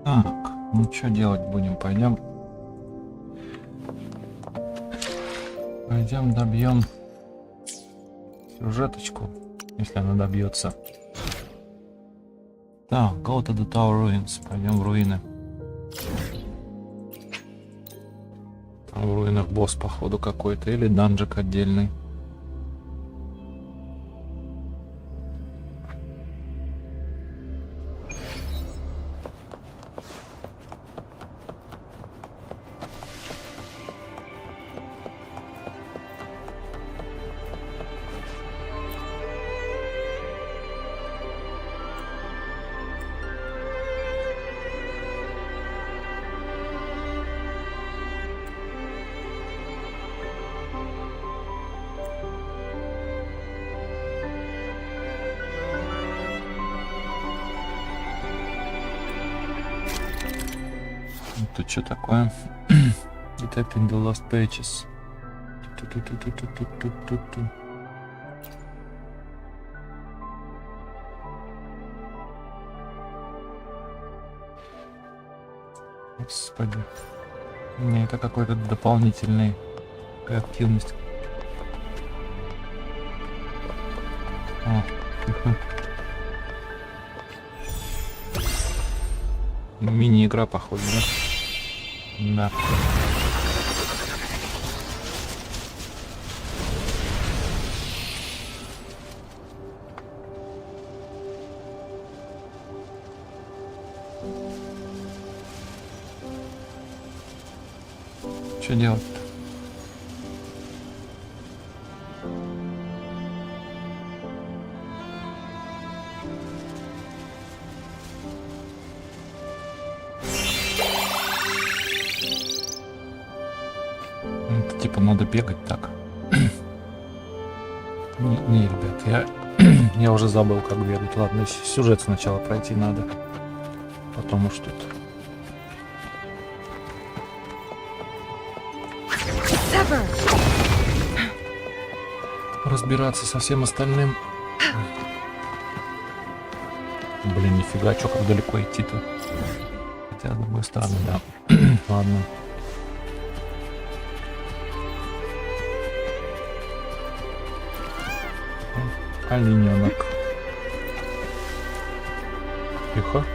Так, ну что делать будем? Пойдем добьем сюжеточку, если она добьется. Так, go to the tower ruins. Пойдем в руины. Там в руинах босс походу какой-то или данжик отдельный. Тут что такое? Detecting the lost pages. Господи. Не, это какой-то дополнительный активность. Мини-игра, походу, да? Да. Что делать-то? Типа надо бегать так. не, ребят, я уже забыл, как бегать. Ладно, сюжет сначала пройти надо. Потом уж тут. Разбираться со всем остальным. Блин, нифига, чё, как далеко идти-то? Хотя, с другой стороны, да. Ладно. Олененок. Тихо.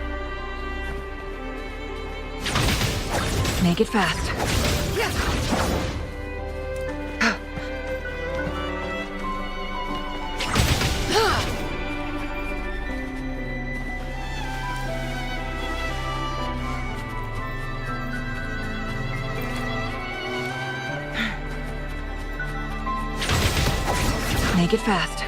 Make it fast. Make it fast.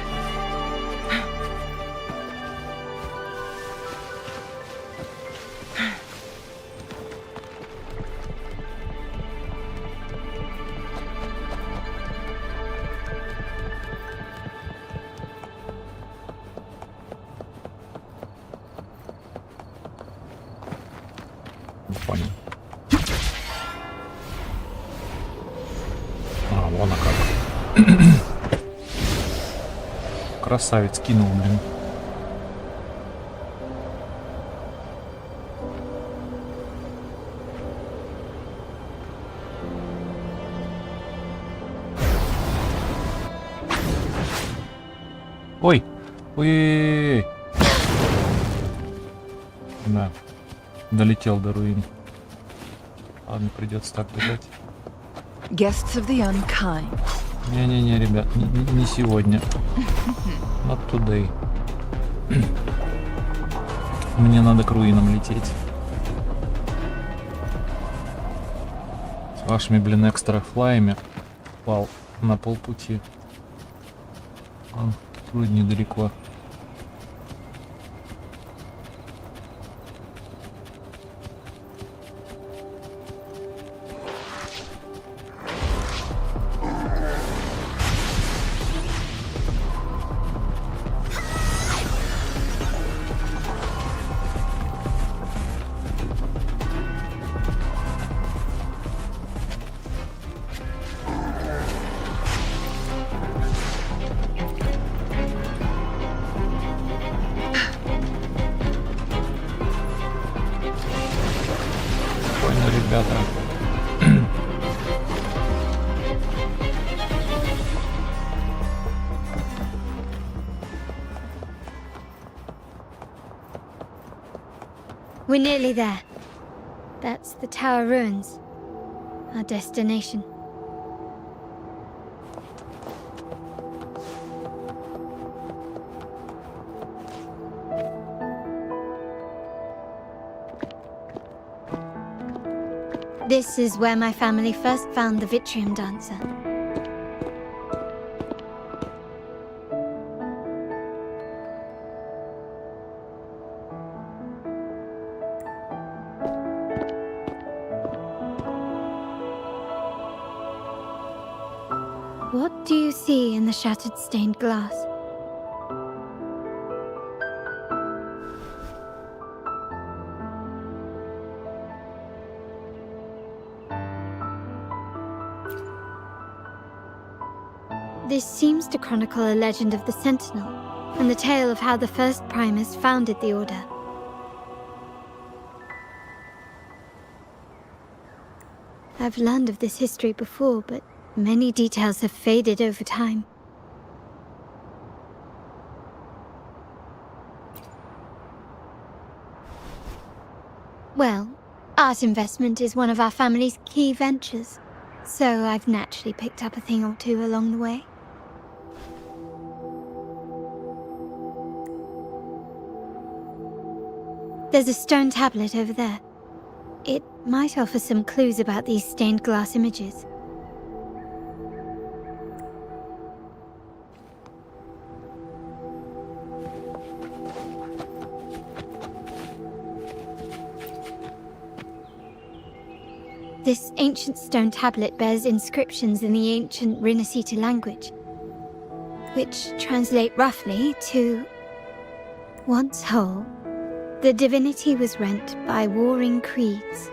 Не понял. А, вон она как. Красавец кинул, блин. Ой! Ой-ой-ой! Да. Долетел до руин. Ладно, придется так бежать. Guests of the unkind. Не-не-не, ребят, не сегодня. Not today. Мне надо к руинам лететь. С вашими, блин, экстра флаями пал на полпути. Вроде недалеко. Ребята. We're nearly there. That's the tower ruins. Our destination. This is where my family first found the Vitrium dancer. What do you see in the shattered stained glass? This seems to chronicle a legend of the Sentinel, and the tale of how the first Primus founded the Order. I've learned of this history before, but many details have faded over time. Well, art investment is one of our family's key ventures, so I've naturally picked up a thing or two along the way. There's a stone tablet over there. It might offer some clues about these stained glass images. This ancient stone tablet bears inscriptions in the ancient Rinascita language, which translate roughly to, once whole, the divinity was rent by warring creeds.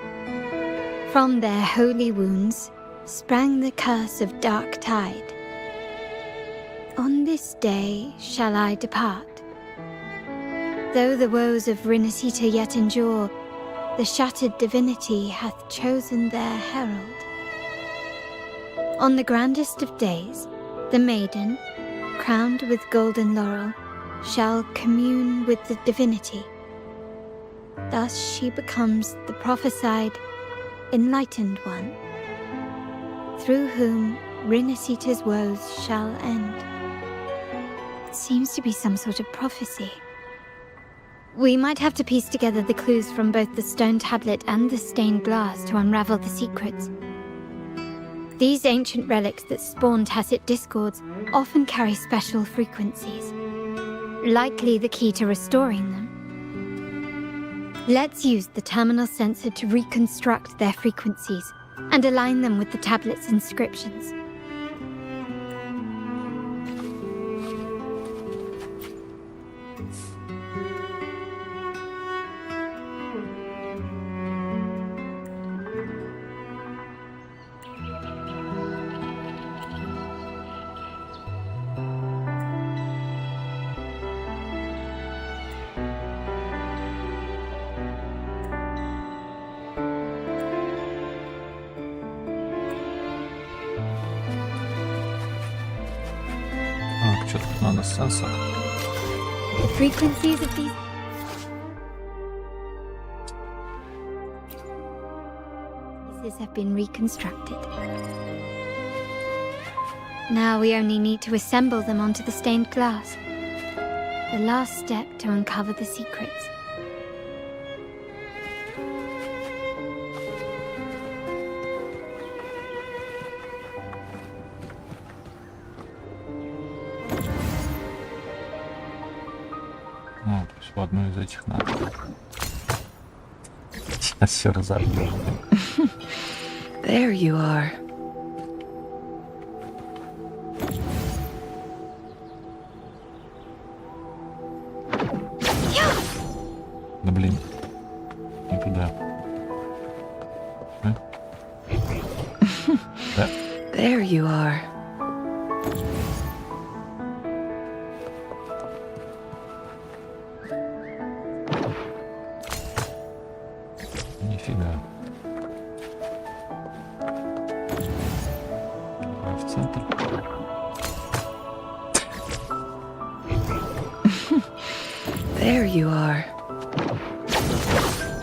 From their holy wounds sprang the curse of dark tide. On this day shall I depart. Though the woes of Rinascita yet endure, the shattered divinity hath chosen their herald. On the grandest of days, the maiden, crowned with golden laurel, shall commune with the divinity. Thus she becomes the prophesied, enlightened one, through whom Rinascita's woes shall end. It seems to be some sort of prophecy. We might have to piece together the clues from both the stone tablet and the stained glass to unravel the secrets. These ancient relics that spawn tacit discords often carry special frequencies, likely the key to restoring them. Let's use the terminal sensor to reconstruct their frequencies and align them with the tablet's inscriptions. Что тут надо сенсор? The frequencies of these pieces have been reconstructed. Now we only need to assemble them onto the stained glass. The last step to uncover the secrets. В одну из этих надо. Сейчас все разобью. There you are. Да блин. Не туда. А? Да. There you are. Нифига. Давай в центр. There you are.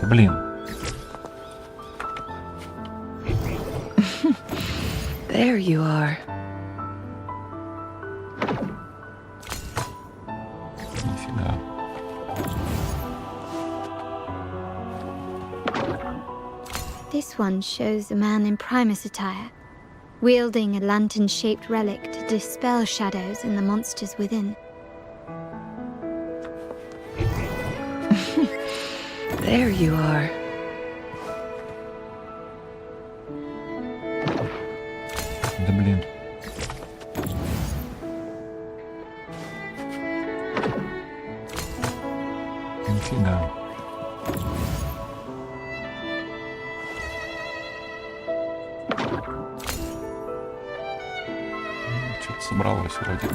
Да блин. There you are. Нифига. This one shows a man in Primus attire, wielding a lantern-shaped relic to dispel shadows and the monsters within. There you are. Да блин. Нифига. Что-то собралось вроде.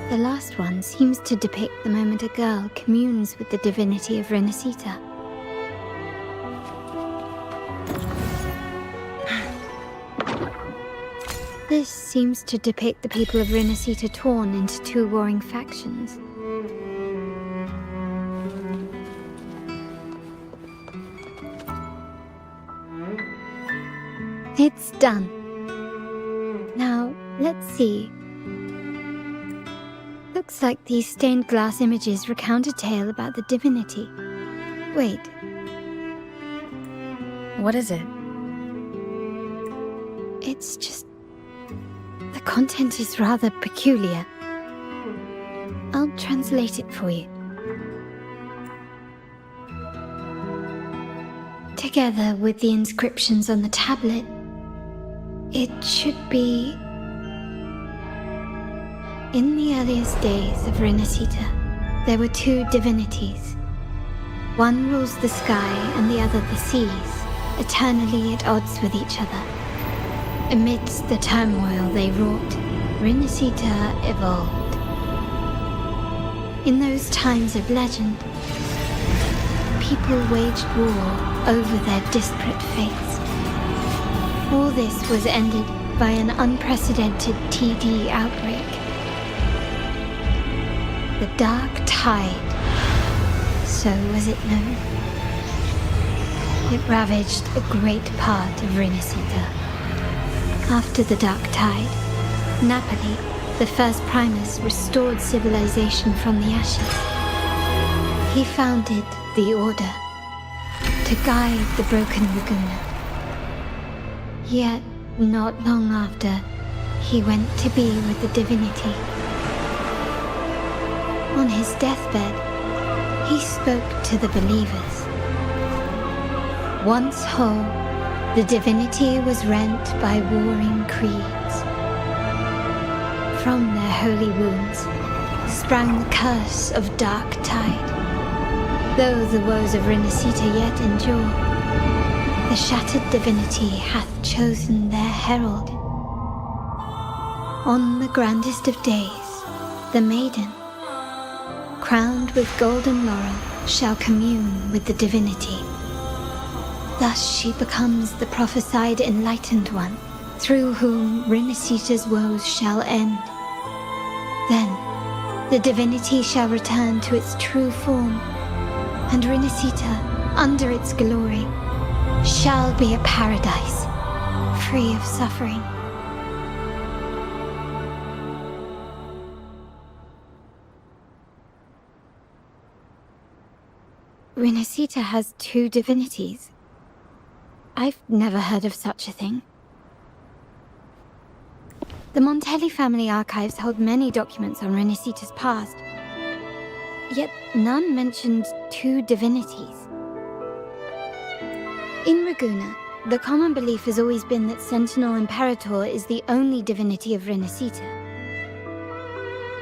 The last one seems to depict the moment a girl communes with the divinity of Renasita. This seems to depict the people of Renasita torn into two warring factions. It's done. Now, let's see. Looks like these stained glass images recount a tale about the divinity. Wait. What is it? It's just... the content is rather peculiar. I'll translate it for you. Together with the inscriptions on the tablet, it should be... In the earliest days of Renasita, there were two divinities. One rules the sky and the other the seas, eternally at odds with each other. Amidst the turmoil they wrought, Renasita evolved. In those times of legend, people waged war over their disparate fates. All this was ended by an unprecedented TD outbreak. The Dark Tide, so was it known. It ravaged a great part of Renasita. After the Dark Tide, Napoli, the first Primus, restored civilization from the ashes. He founded the Order to guide the broken Laguna. Yet, not long after, he went to be with the divinity. On his deathbed, he spoke to the believers. Once whole, the divinity was rent by warring creeds. From their holy wounds sprang the curse of Dark Tide. Though the woes of Renasita yet endure, the shattered divinity hath chosen their herald. On the grandest of days, the maiden, crowned with golden laurel, shall commune with the divinity. Thus she becomes the prophesied enlightened one, through whom Renasita's woes shall end. Then, the divinity shall return to its true form, and Renasita, under its glory, shall be a paradise, free of suffering. Renasita has two divinities. I've never heard of such a thing. The Montelli family archives hold many documents on Renacita's past, yet none mentioned two divinities. In Ragusa, the common belief has always been that Sentinel Imperator is the only divinity of Renacita.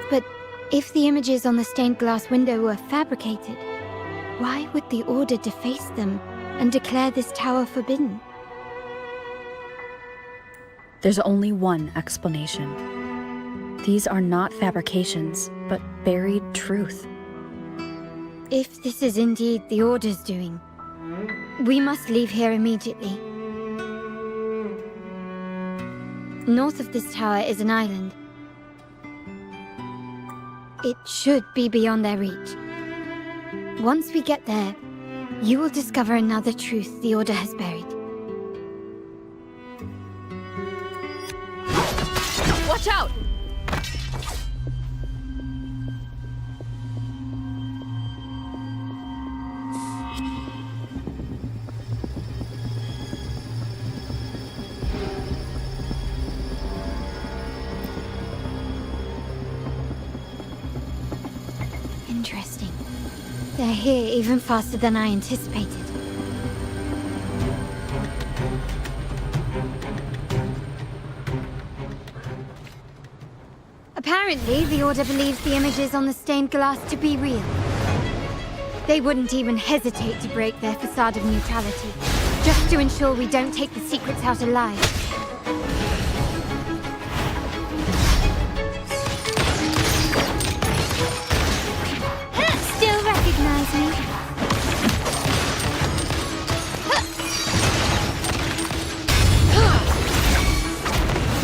But if the images on the stained glass window were fabricated, why would the Order deface them and declare this tower forbidden? There's only one explanation. These are not fabrications, but buried truth. If this is indeed the Order's doing, we must leave here immediately. North of this tower is an island. It should be beyond their reach. Once we get there, you will discover another truth the Order has buried. Watch out! Interesting. They're here even faster than I anticipated. Apparently, the Order believes the images on the stained glass to be real. They wouldn't even hesitate to break their facade of neutrality, just to ensure we don't take the secrets out alive. Still recognize me?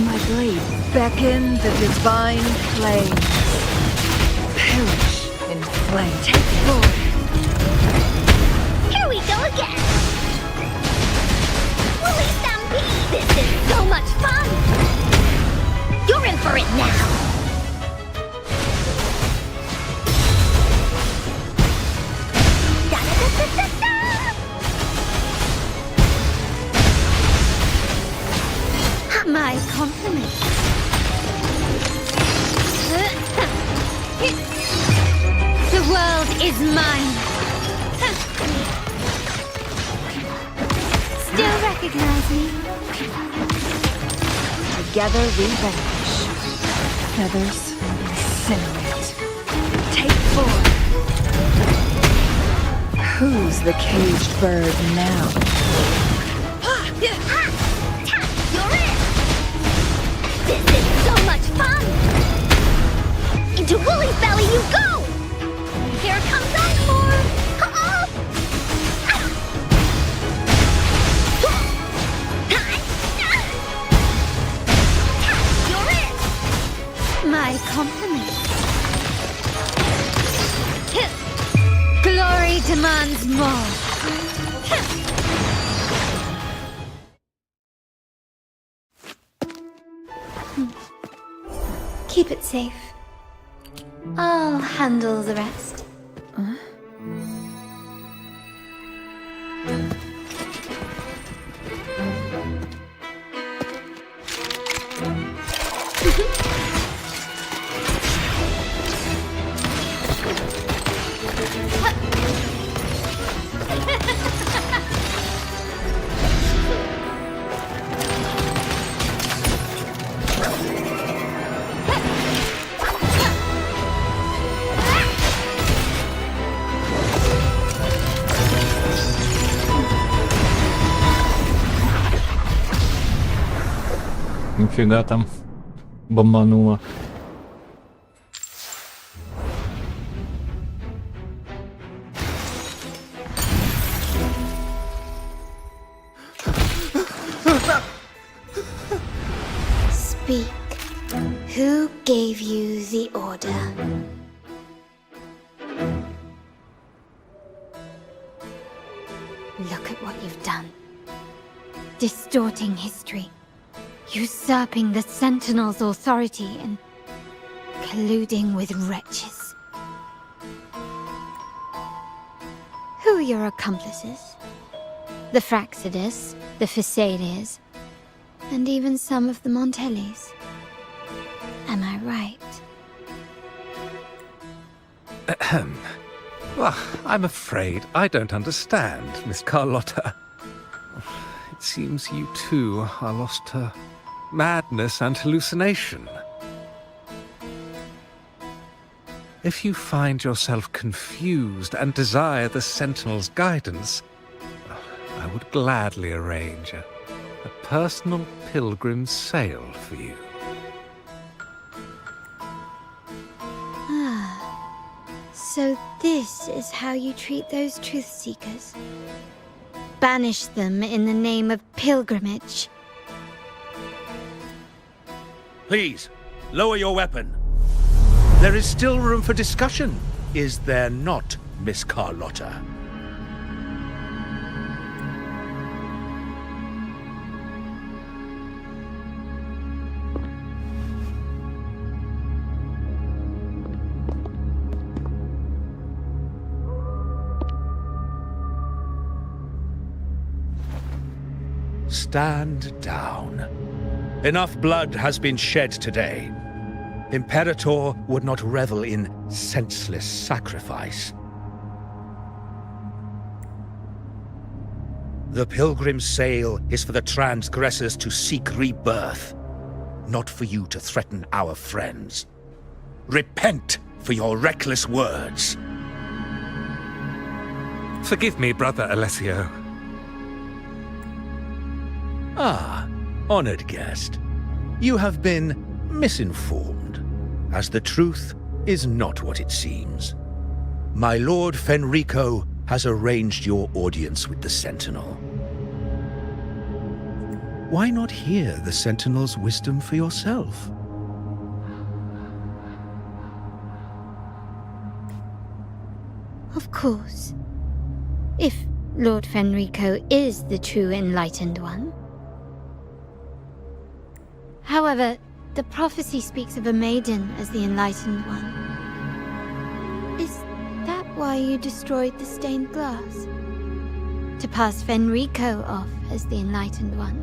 My blade beckon the divine flame. Perish in flame. Take forth. Here we go again! Woolly Stampede! This is so much fun! You're in for it now! Da-da-da-da-da-da! My compliments. The world is mine. Still recognize me? Together we vanquish. Feathers incinerate. Take forth. Who's the caged bird now? You're it! This is so much fun! Into Woolly's belly you go! Here comes Encore! You're it! My compliments. Glory demands more. Keep it safe. I'll handle the rest. Нифига там бомбануло. Speak. Who gave you the order? Look at what you've done. Distorting history. Usurping the Sentinel's authority and colluding with wretches. Who are your accomplices? The Fraxidus, the Phasaelias, and even some of the Montellis. Am I right? Ahem. Well, I'm afraid I don't understand, Miss Carlotta. It seems you too are lost to madness and hallucination. If you find yourself confused and desire the Sentinel's guidance, I would gladly arrange a personal pilgrim's sail for you. So this is how you treat those truth seekers? Banish them in the name of pilgrimage? Please, lower your weapon. There is still room for discussion, is there not, Miss Carlotta? Stand down. Enough blood has been shed today. Imperator would not revel in senseless sacrifice. The pilgrim's sail is for the transgressors to seek rebirth, not for you to threaten our friends. Repent for your reckless words. Forgive me, Brother Alessio. Ah, honored guest. You have been misinformed, as the truth is not what it seems. My Lord Fenrico has arranged your audience with the Sentinel. Why not hear the Sentinel's wisdom for yourself? Of course. If Lord Fenrico is the true enlightened one. However, the prophecy speaks of a maiden as the enlightened one. Is that why you destroyed the stained glass? To pass Fenrico off as the enlightened one?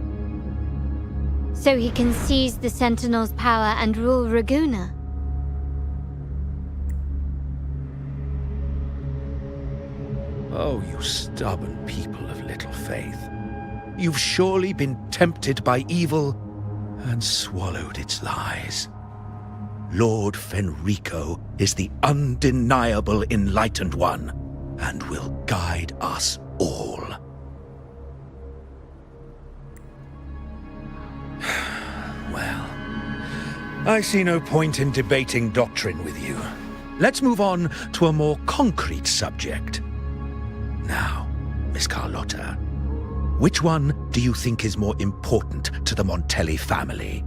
So he can seize the Sentinel's power and rule Raguna? Oh, you stubborn people of little faith. You've surely been tempted by evil and swallowed its lies. Lord Fenrico is the undeniable enlightened one, and will guide us all. Well, I see no point in debating doctrine with you. Let's move on to a more concrete subject. Now, Miss Carlotta, which one do you think is more important to the Montelli family?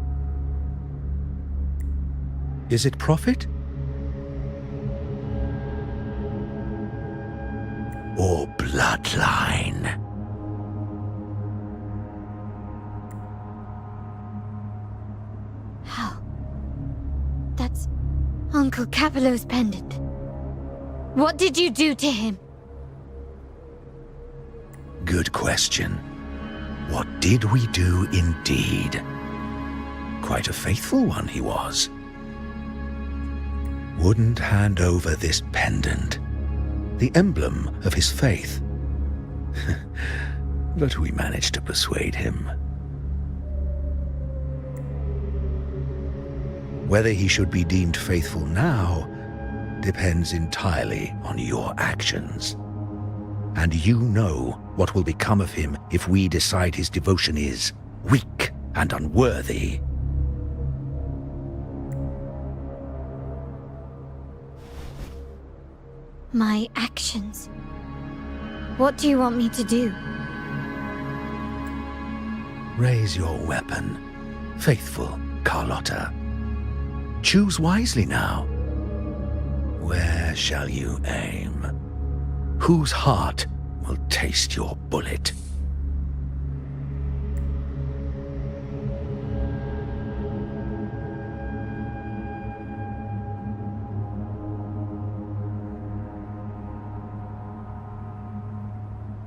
Is it profit? Or bloodline? How? That's Uncle Capello's pendant. What did you do to him? Good question. What did we do indeed? Quite a faithful one he was. Wouldn't hand over this pendant, the emblem of his faith. But we managed to persuade him. Whether he should be deemed faithful now depends entirely on your actions. And you know what will become of him if we decide his devotion is weak and unworthy. My actions? What do you want me to do? Raise your weapon, faithful Carlotta. Choose wisely now. Where shall you aim? Whose heart will taste your bullet?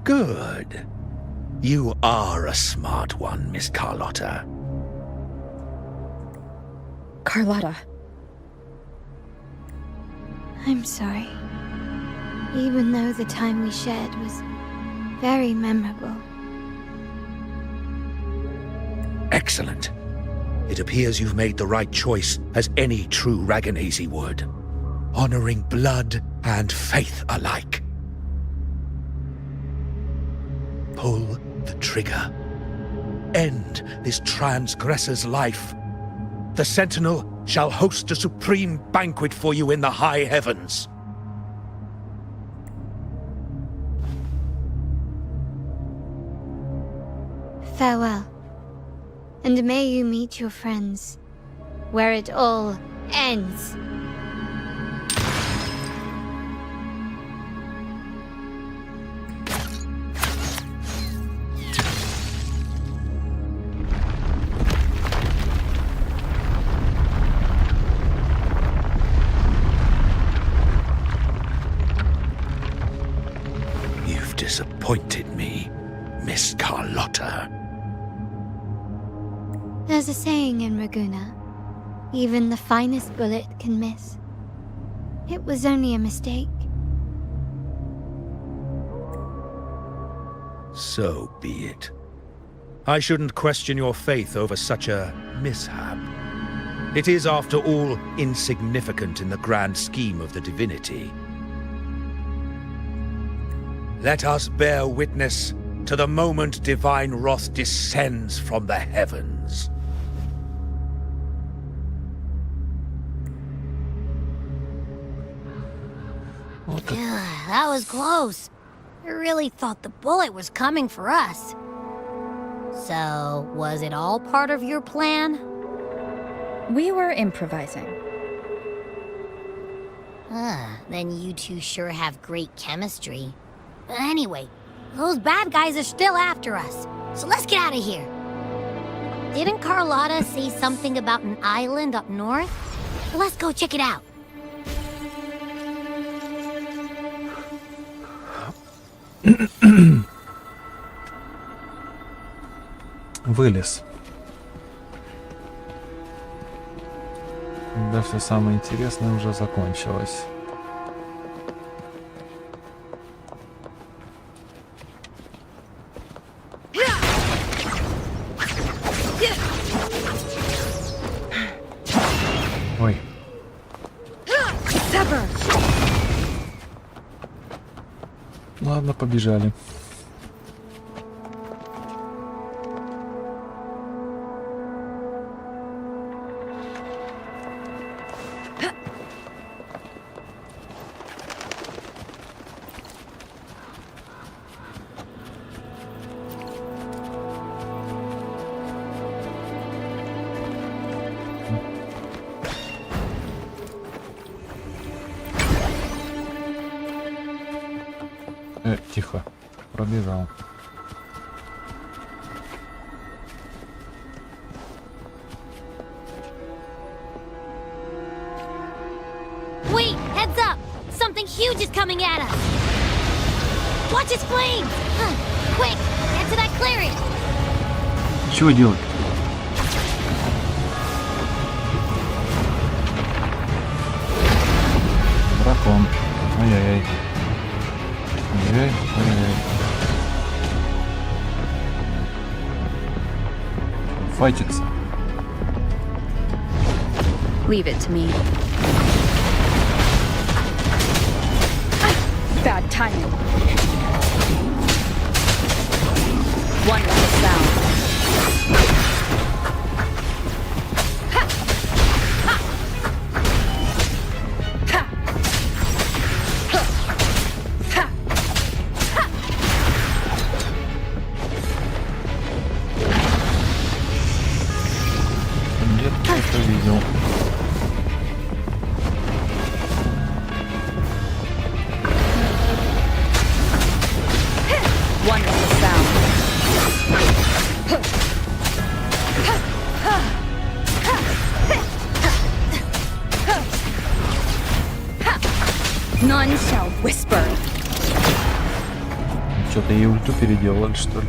Good. You are a smart one, Miss Carlotta. Carlotta. I'm sorry. Even though the time we shared was very memorable. Excellent. It appears you've made the right choice, as any true Raganazi would. Honoring blood and faith alike. Pull the trigger. End this transgressor's life. The Sentinel shall host a supreme banquet for you in the high heavens. Farewell. And may you meet your friends, where it all ends. You've disappointed me, Miss Carlotta. There's a saying in Raguna, even the finest bullet can miss. It was only a mistake. So be it. I shouldn't question your faith over such a mishap. It is, after all, insignificant in the grand scheme of the divinity. Let us bear witness to the moment divine wrath descends from the heavens. That was close. I really thought the bullet was coming for us. So, was it all part of your plan? We were improvising. Then you two sure have great chemistry. But anyway, those bad guys are still after us. So let's get out of here. Didn't Carlotta say something about an island up north? Let's go check it out. Вылез. Когда все самое интересное уже закончилось. Ой. Ладно, побежали. Тихо. Пробежал. Wait, heads up! Something huge is coming at us! Watch its flames! Quick, get to that clearing! Чего делать? Дракон. Ай-яй-яй. Ай-яй-яй. Файтится. Leave it to me. Bad timing. One less sound. Где-то это видел. One less sound. None shall whisper. Что-то ей ульту переделали, что ли?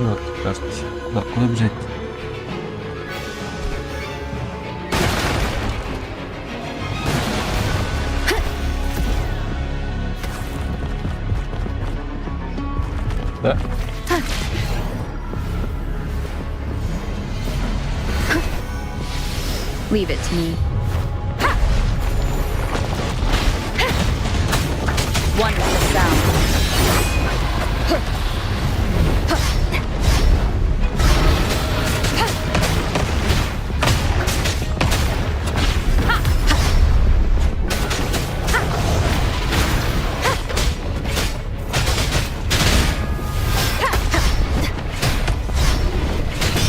Вперед, кажется. Куда бежать? Да. Leave it to me. One with the sound.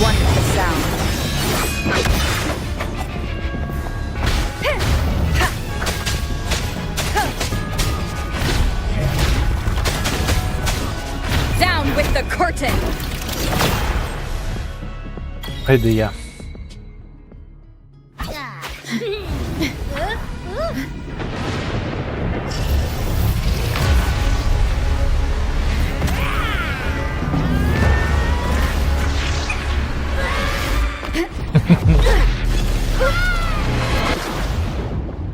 One with the sound. Down with the curtain. Пойду я.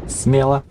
Смело.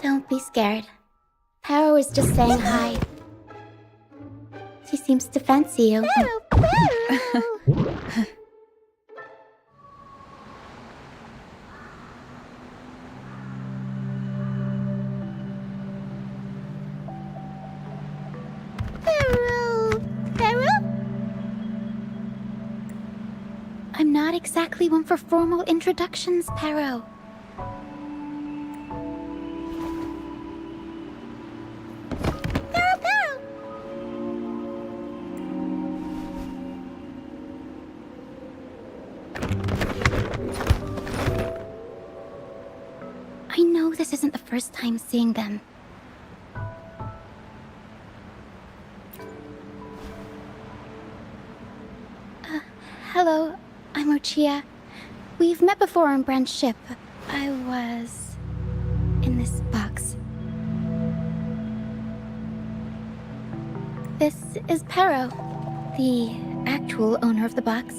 Don't be scared. Paro is just saying hi. She seems to fancy you. I'm not exactly one for formal introductions, Paro. I know this isn't the first time seeing them. Hello, I'm Ochia. We've met before on Brand's ship. I was in this box. This is Paro, the actual owner of the box.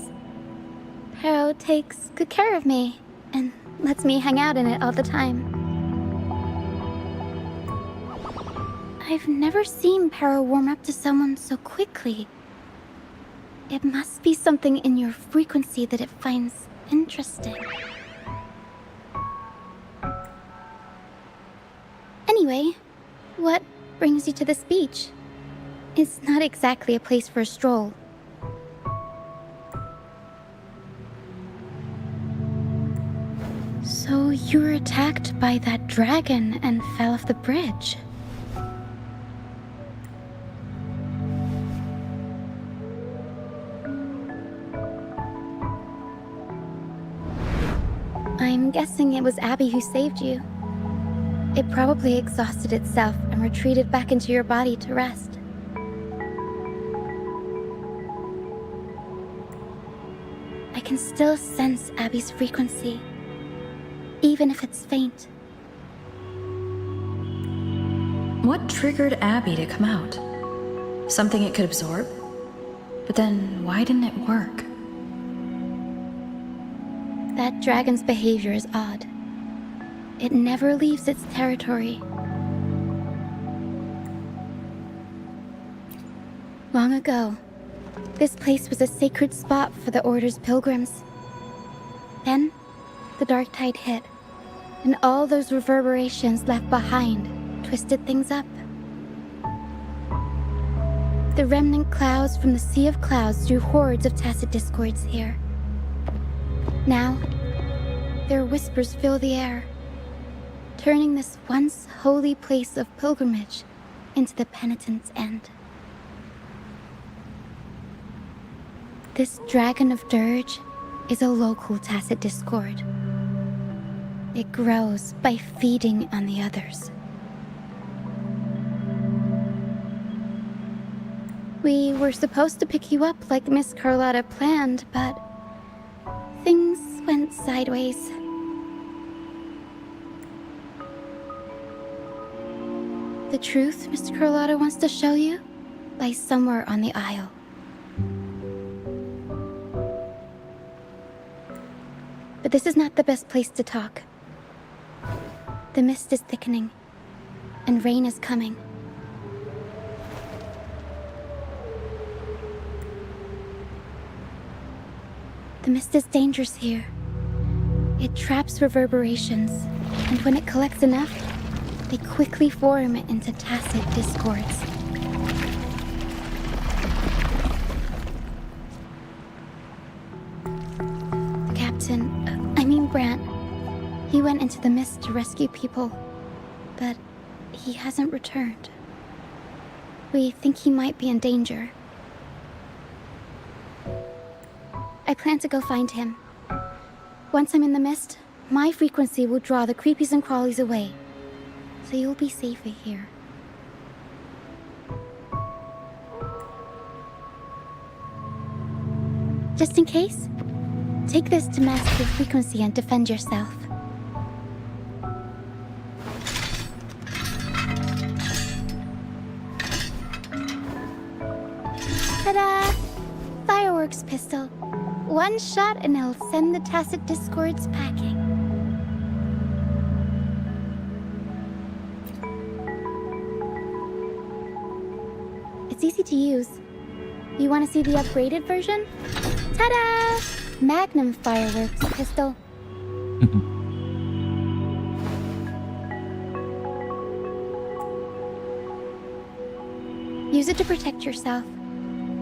Paro takes good care of me and lets me hang out in it all the time. I've never seen Paro warm up to someone so quickly. It must be something in your frequency that it finds interesting. Anyway, what brings you to this beach? It's not exactly a place for a stroll. So you were attacked by that dragon and fell off the bridge. I'm guessing it was Abby who saved you. It probably exhausted itself and retreated back into your body to rest. I can still sense Abby's frequency, even if it's faint. What triggered Abby to come out? Something it could absorb? But then why didn't it work? That dragon's behavior is odd. It never leaves its territory. Long ago, this place was a sacred spot for the Order's pilgrims. Then, the dark tide hit, and all those reverberations left behind twisted things up. The remnant clouds from the sea of clouds drew hordes of tacit discords here. Now, their whispers fill the air, turning this once holy place of pilgrimage into the penitent's end. This dragon of dirge is a local tacit discord. It grows by feeding on the others. We were supposed to pick you up like Miss Carlotta planned, but things went sideways. The truth Mr. Carlotta wants to show you lies somewhere on the aisle. But this is not the best place to talk. The mist is thickening, and rain is coming. The mist is dangerous here. It traps reverberations, and when it collects enough, they quickly form into tacit discords. The captain, Brant, he went into the mist to rescue people, but he hasn't returned. We think he might be in danger. I plan to go find him. Once I'm in the mist, my frequency will draw the creepies and crawlies away, so you'll be safer here. Just in case, take this to mask your frequency and defend yourself. Ta-da! Fireworks pistol. One shot and it'll send the tacit discords packing. It's easy to use. You want to see the upgraded version? Ta-da! Magnum fireworks pistol. Use it to protect yourself.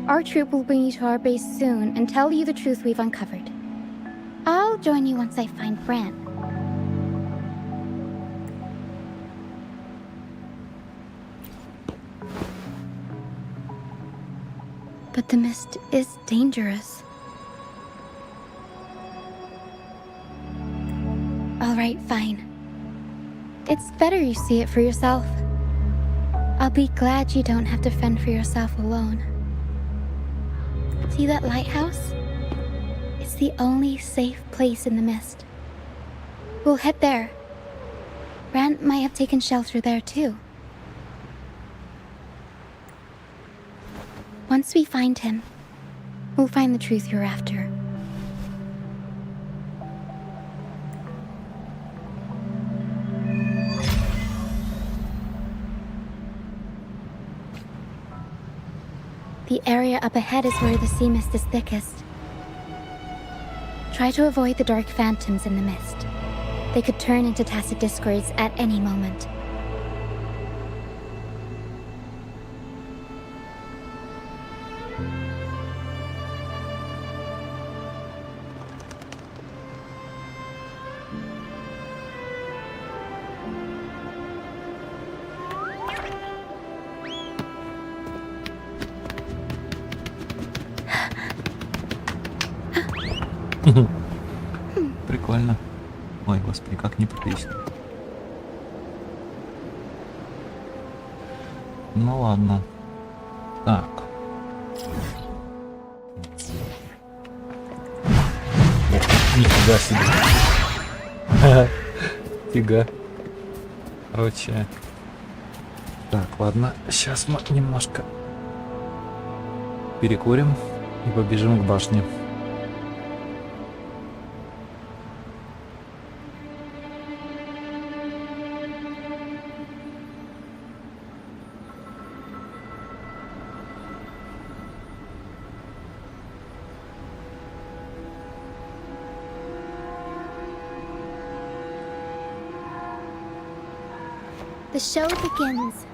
Our troop will bring you to our base soon and tell you the truth we've uncovered. I'll join you once I find Brant. But the mist is dangerous. All right, fine. It's better you see it for yourself. I'll be glad you don't have to fend for yourself alone. See that lighthouse? It's the only safe place in the mist. We'll head there. Brant might have taken shelter there too. Once we find him, we'll find the truth you're after. The area up ahead is where the sea mist is thickest. Try to avoid the dark phantoms in the mist. They could turn into tacit discords at any moment. Прикольно. Ой, господи, как неприлично. Ну ладно. Так. Нифига себе. Фига. Короче. Так, ладно. Сейчас мы немножко перекурим и побежим к башне. The show begins.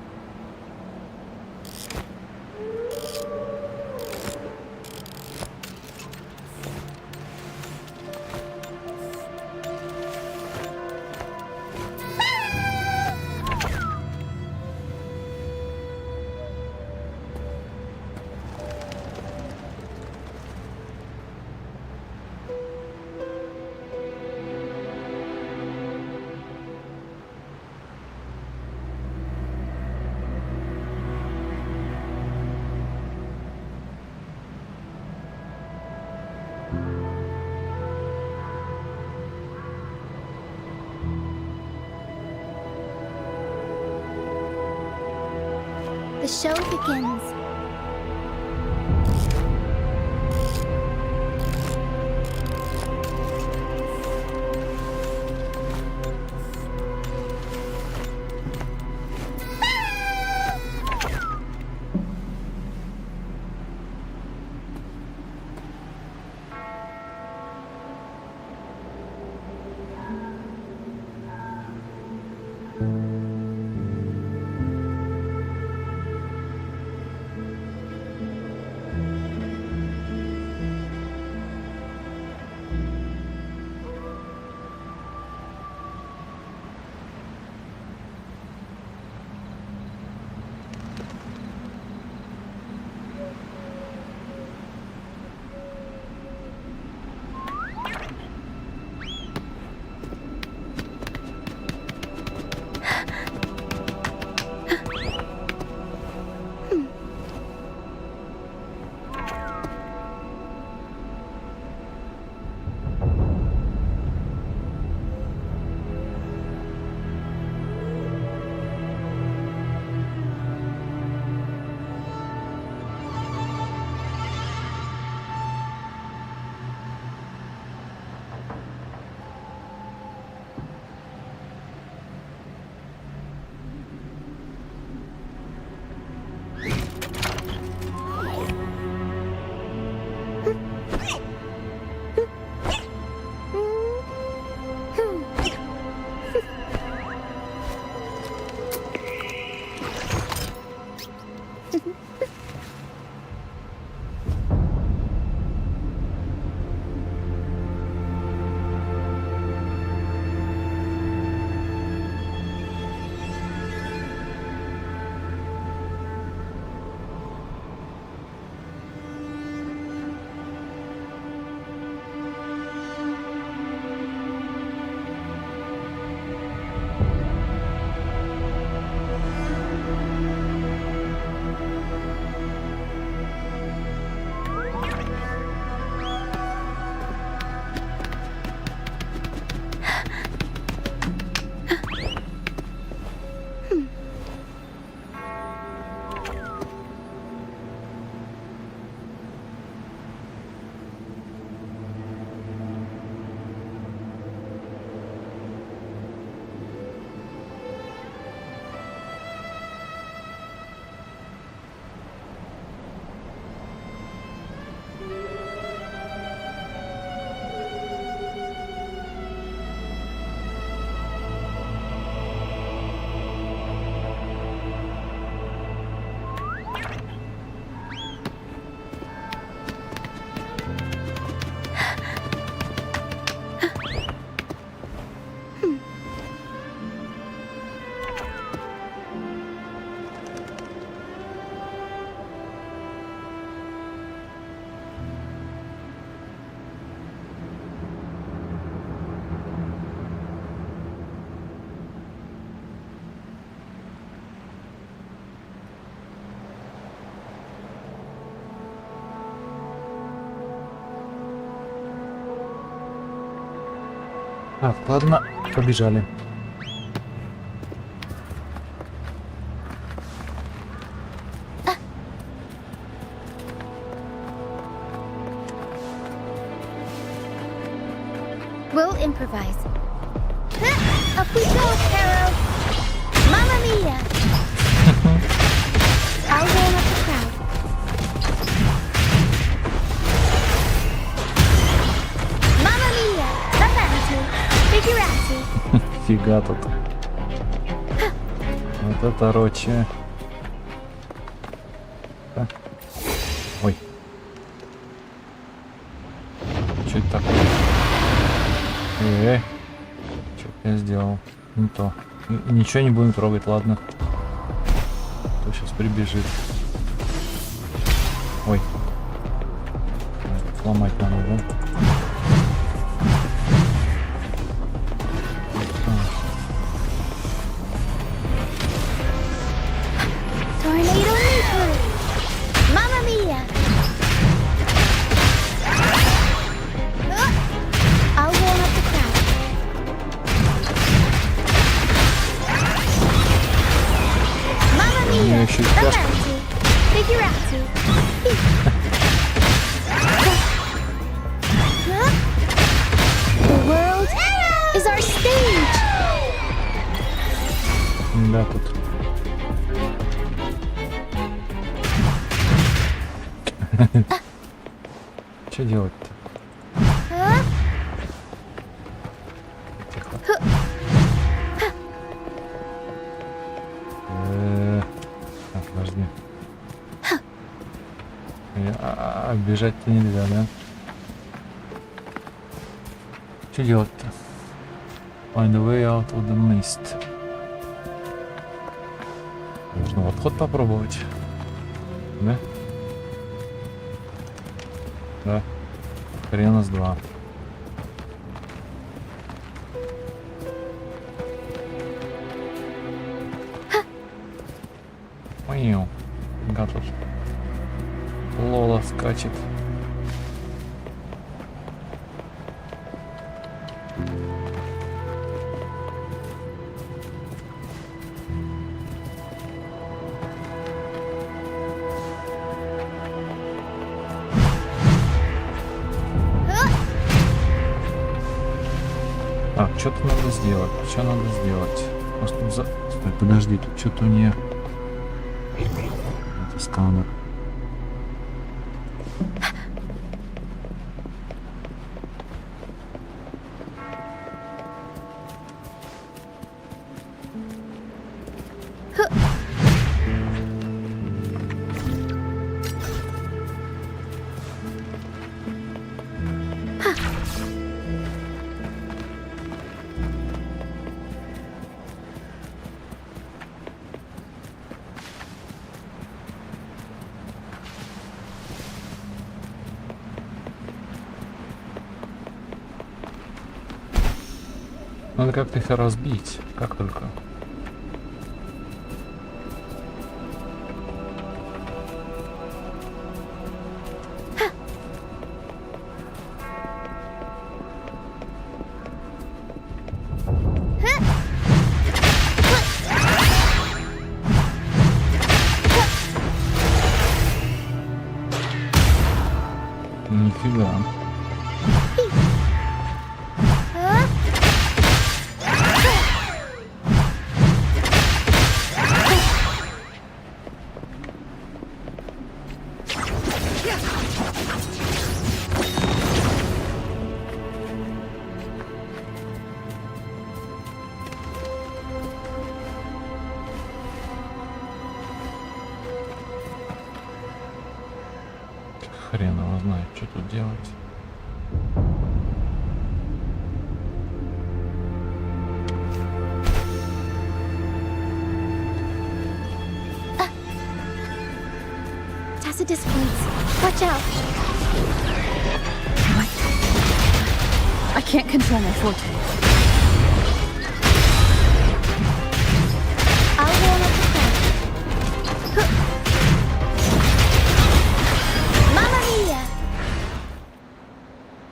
The show begins. Так, ладно, побежали. We'll improvise. Up we go, Carol! Mamma mia! I'll warm up the crowd. Mamma mia! Avanti! Figurati! Фига тут. Вот это Роча. Так. Ой. Что это такое? Что я сделал? Не то. Ничего не будем трогать, ладно. То сейчас прибежит. Ой. Сломать надо, да? Tornado leaper! Mamma mia! I'll warm up the crowd. Mamma У меня mia! еще и фляжка. Figurati! The world is our stage! Да, тут. Что делать-то? Тихо. Так, подожди. Бежать-то нельзя, да? Что делать-то? Find a way out of the mist. Нужно в обход попробовать. Да? Да. Хрена с два. Понял. Готов. Лола скачет. Так, что-то надо сделать. Что надо сделать? Может, тут за... Стой, подожди, тут что-то не... Это сканер. Надо как-то их разбить. Как только. Нифига. Хрен его знает, что тут делать. Tacitus points. Watch out! I can't control my forte. I'll warm up the crowd. Mamma mia!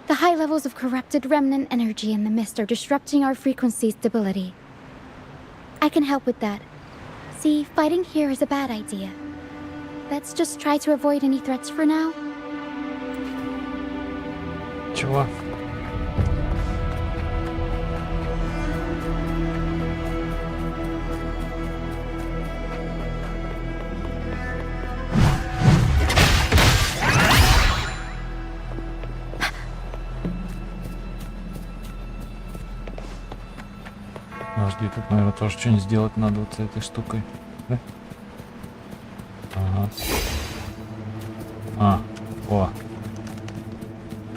The high levels of corrupted remnant energy in the mist are disrupting our frequency stability. I can help with that. See, fighting here is a bad idea. Let's just try to avoid any threats for now. Чего? Подожди, тут, наверное, тоже что-нибудь сделать надо вот с этой штукой. Да? Ага. О.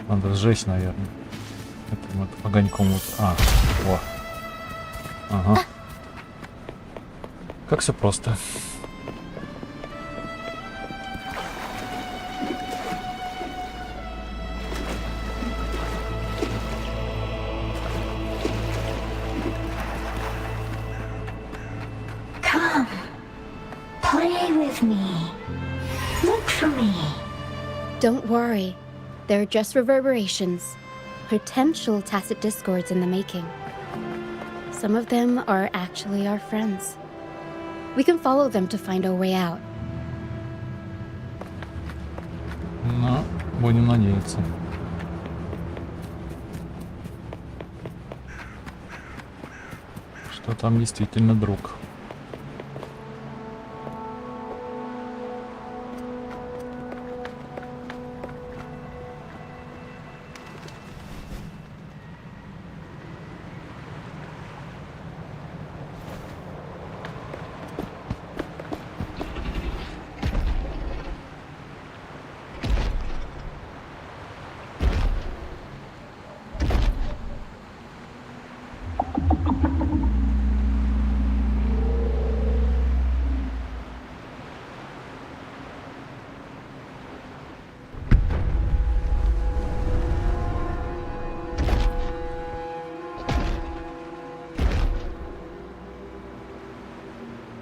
Надо сжечь, наверное. Этим вот огоньком вот. О. Ага. Как все просто. Come, play with me. Look for me. Don't worry. They're just reverberations. Potential tacit discords in the making. Some of them are actually our friends. We can follow them to find our way out. Ну, будем надеяться. Что там действительно друг.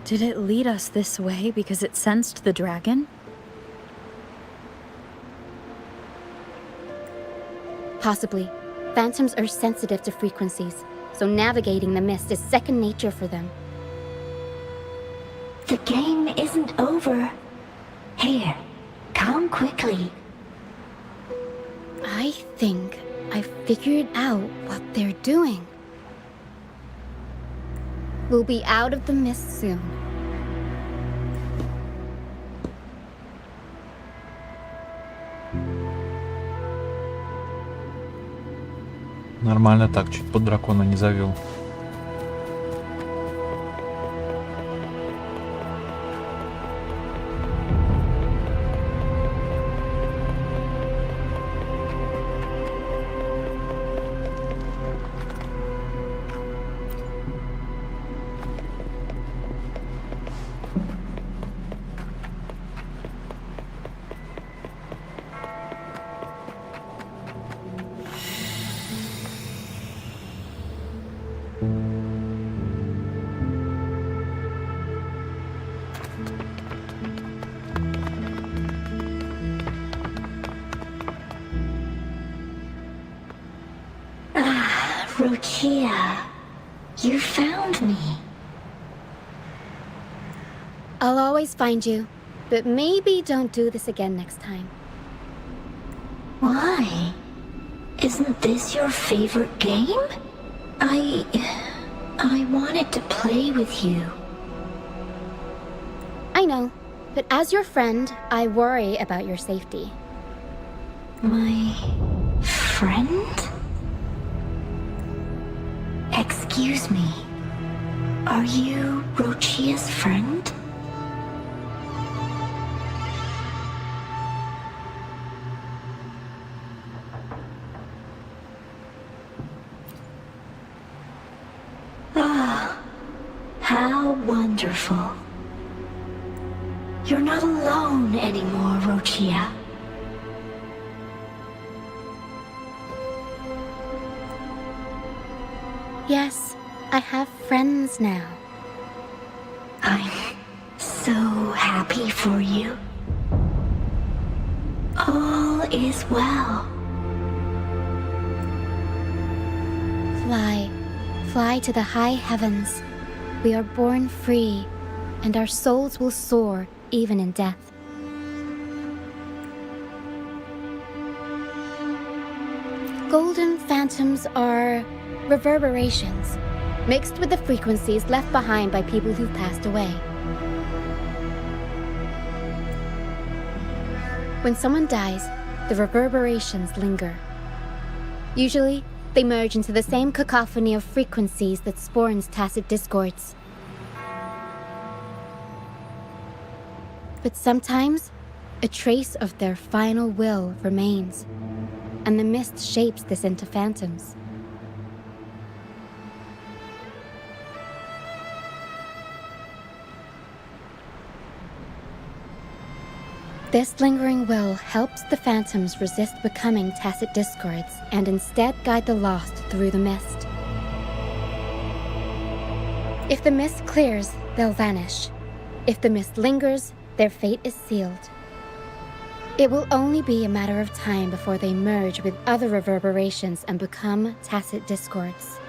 Did it lead us this way because it sensed the dragon? Possibly. Phantoms are sensitive to frequencies, so navigating the mist is second nature for them. The game isn't over. Here, come quickly. I think I figured out what they're doing. We'll be out of the mist soon. Нормально так, чуть под дракона не завел. Roccia, you found me. I'll always find you, but maybe don't do this again next time. Why? Isn't this your favorite game? I wanted to play with you. I know, but as your friend, I worry about your safety. My friend? Excuse me. Are you Roccia's friend? Ah, how wonderful. You're not alone anymore, Roccia. Yes, I have friends now. I'm so happy for you. All is well. Fly, fly to the high heavens. We are born free, and our souls will soar even in death. Golden phantoms are reverberations, mixed with the frequencies left behind by people who've passed away. When someone dies, the reverberations linger. Usually, They merge into the same cacophony of frequencies that spawns tacit discords. But sometimes, a trace of their final will remains, and the mist shapes this into phantoms. This lingering will helps the phantoms resist becoming tacit discords and instead guide the lost through the mist. If the mist clears, they'll vanish. If the mist lingers, their fate is sealed. It will only be a matter of time before they merge with other reverberations and become tacit discords.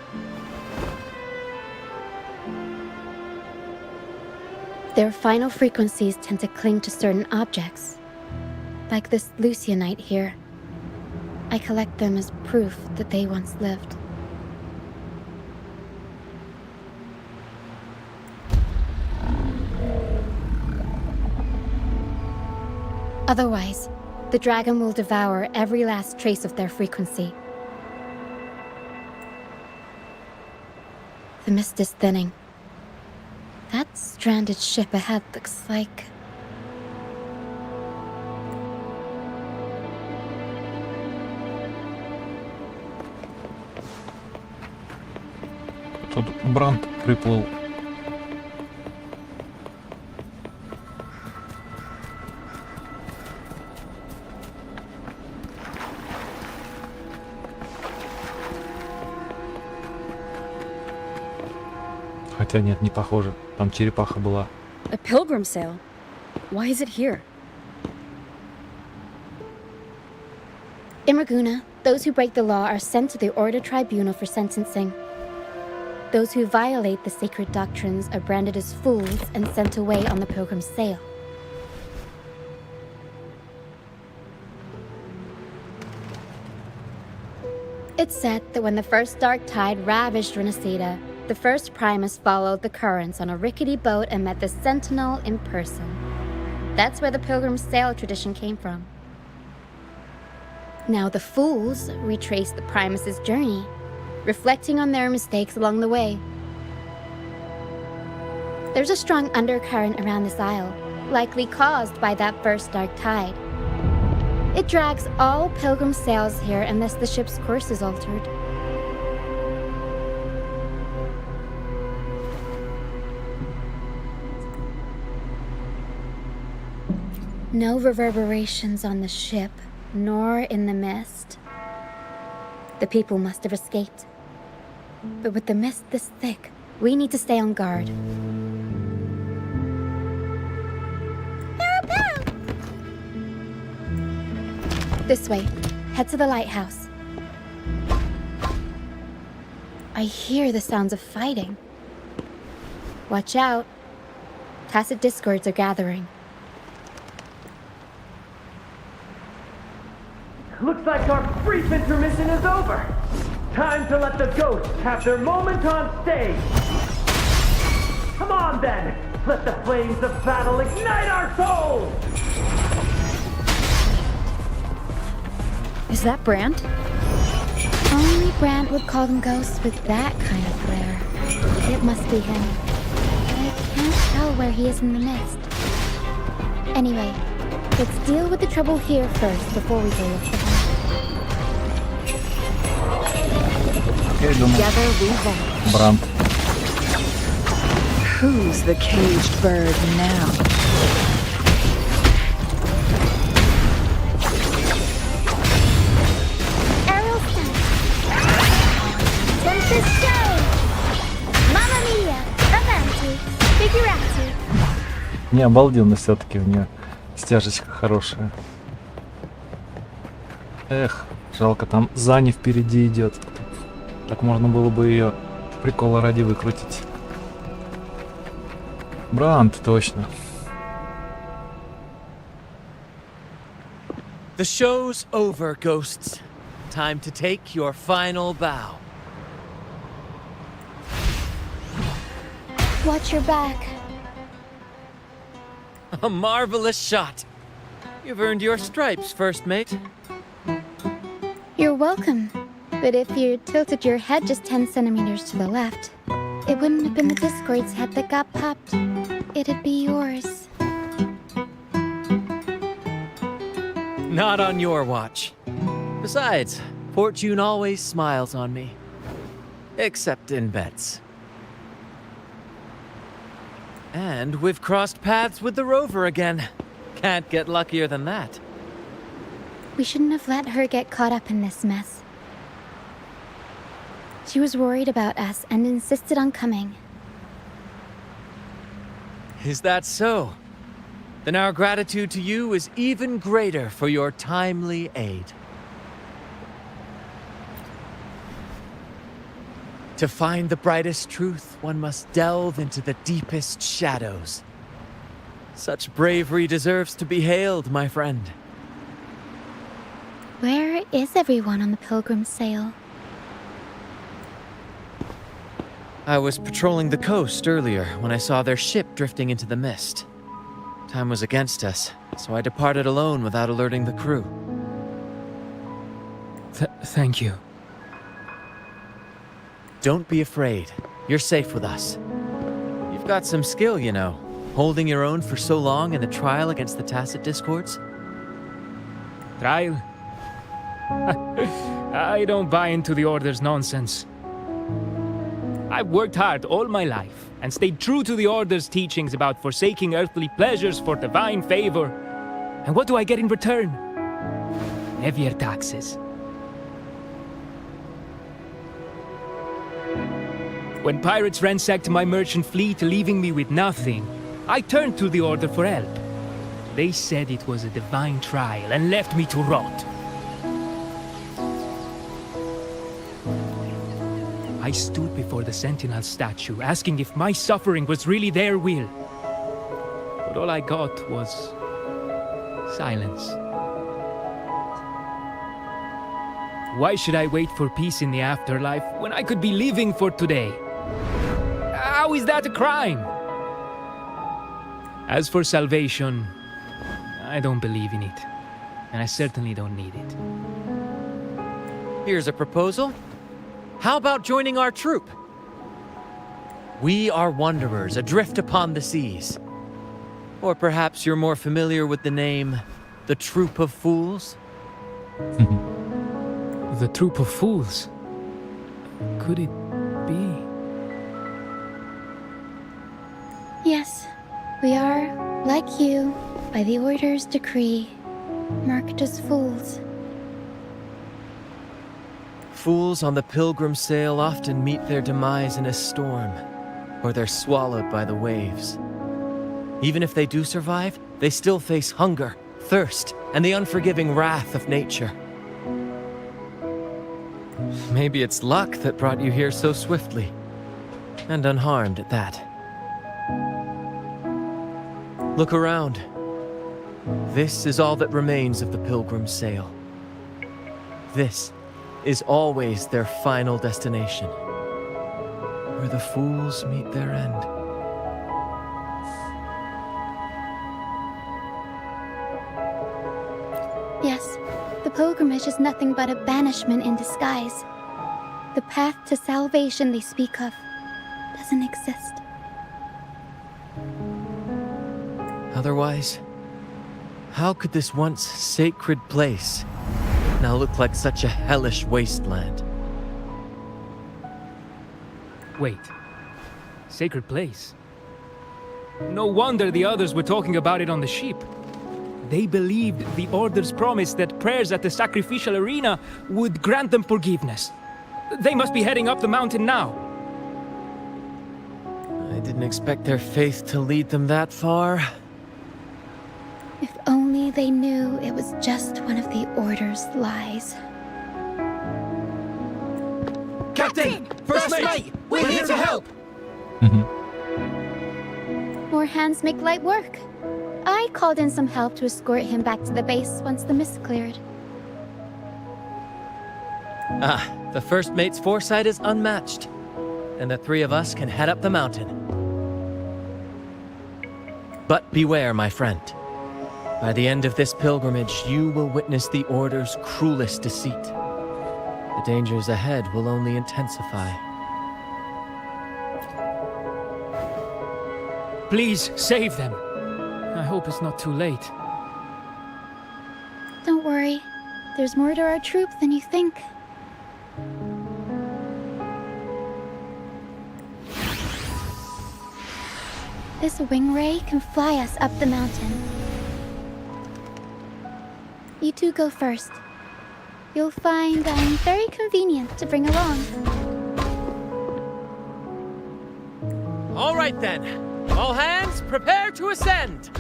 Their final frequencies tend to cling to certain objects, like this Lucianite here. I collect them as proof that they once lived. Otherwise, the dragon will devour every last trace of their frequency. The mist is thinning. That stranded ship ahead looks like... Тут Бранд приплыл. Хотя нет, не похоже. Там черепаха была. A pilgrim sale? Why is it here? In Raguna, those who break the law are sent to the Order Tribunal for sentencing. Those who violate the sacred doctrines are branded as fools and sent away on the pilgrim's sale. It's said that when the first dark tide ravaged Renacida, the first Primus followed the currents on a rickety boat and met the Sentinel in person. That's where the pilgrim's sail tradition came from. Now the fools retrace the Primus's journey, reflecting on their mistakes along the way. There's a strong undercurrent around this isle, likely caused by that first dark tide. It drags all pilgrim sails here unless the ship's course is altered. No reverberations on the ship, nor in the mist. The people must have escaped. But with the mist this thick, we need to stay on guard. This way. Head to the lighthouse. I hear the sounds of fighting. Watch out. Tacit discords are gathering. Looks like our brief intermission is over. Time to let the ghosts have their moment on stage. Come on then, let the flames of battle ignite our souls! Is that Brand? Only Brand would call them ghosts with that kind of glare. It must be him. I can't tell where he is in the mist. Anyway, let's deal with the trouble here first before we go look for him. Together we vanish. Бранд. Who's the caged bird now? Aerial stunt. Tempest show. Mamma mia. Avanti. Figurati. Не, обалденно все-таки у нее стяжечка хорошая. Эх, жалко, там Зани впереди идет. Так можно было бы ее прикола ради выкрутить. Бранд, точно. The show's over, ghosts. Time to take your final bow. Watch your back. A marvelous shot. You've earned your stripes, first mate. You're welcome. But if you tilted your head just 10 centimeters to the left, it wouldn't have been the Discord's head that got popped. It'd be yours. Not on your watch. Besides, fortune always smiles on me. Except in bets. And we've crossed paths with the rover again. Can't get luckier than that. We shouldn't have let her get caught up in this mess. She was worried about us and insisted on coming. Is that so? Then our gratitude to you is even greater for your timely aid. To find the brightest truth, one must delve into the deepest shadows. Such bravery deserves to be hailed, my friend. Where is everyone on the Pilgrim's Sail? I was patrolling the coast earlier when I saw their ship drifting into the mist. Time was against us, so I departed alone without alerting the crew. Thank you. Don't be afraid. You're safe with us. You've got some skill, you know, holding your own for so long in the trial against the Tacit Discords. Trial? I don't buy into the Order's nonsense. I've worked hard all my life and stayed true to the Order's teachings about forsaking earthly pleasures for divine favor. And what do I get in return? Heavier taxes. When pirates ransacked my merchant fleet, leaving me with nothing, I turned to the Order for help. They said it was a divine trial and left me to rot. I stood before the Sentinel statue, asking if my suffering was really their will. But all I got was silence. Why should I wait for peace in the afterlife when I could be living for today? How is that a crime? As for salvation, I don't believe in it. And I certainly don't need it. Here's a proposal. How about joining our troop? We are wanderers adrift upon the seas. Or perhaps you're more familiar with the name, the Troop of Fools? The Troop of Fools? Could it be? Yes, we are, like you, by the Order's decree, marked as fools. Fools on the Pilgrim's Sail often meet their demise in a storm, or they're swallowed by the waves. Even if they do survive, they still face hunger, thirst, and the unforgiving wrath of nature. Maybe it's luck that brought you here so swiftly, and unharmed at that. Look around. This is all that remains of the Pilgrim's Sail. This is always their final destination, where the fools meet their end. Yes, the pilgrimage is nothing but a banishment in disguise. The path to salvation they speak of doesn't exist. Otherwise, how could this once sacred place now look like such a hellish wasteland? Wait. Sacred place? No wonder the others were talking about it on the ship. They believed the Order's promise that prayers at the sacrificial arena would grant them forgiveness. They must be heading up the mountain now. I didn't expect their faith to lead them that far. If only they knew it was just one of the Order's lies. Captain! First mate! We're here to help! More hands make light work. I called in some help to escort him back to the base once the mist cleared. The first mate's foresight is unmatched, and the three of us can head up the mountain. But beware, my friend. By the end of this pilgrimage, you will witness the Order's cruelest deceit. the dangers ahead will only intensify. Please save them. I hope it's not too late. Don't worry. There's more to our troop than you think. This wing ray can fly us up the mountain. You two go first. You'll find I'm very convenient to bring along. All right then. All hands, prepare to ascend!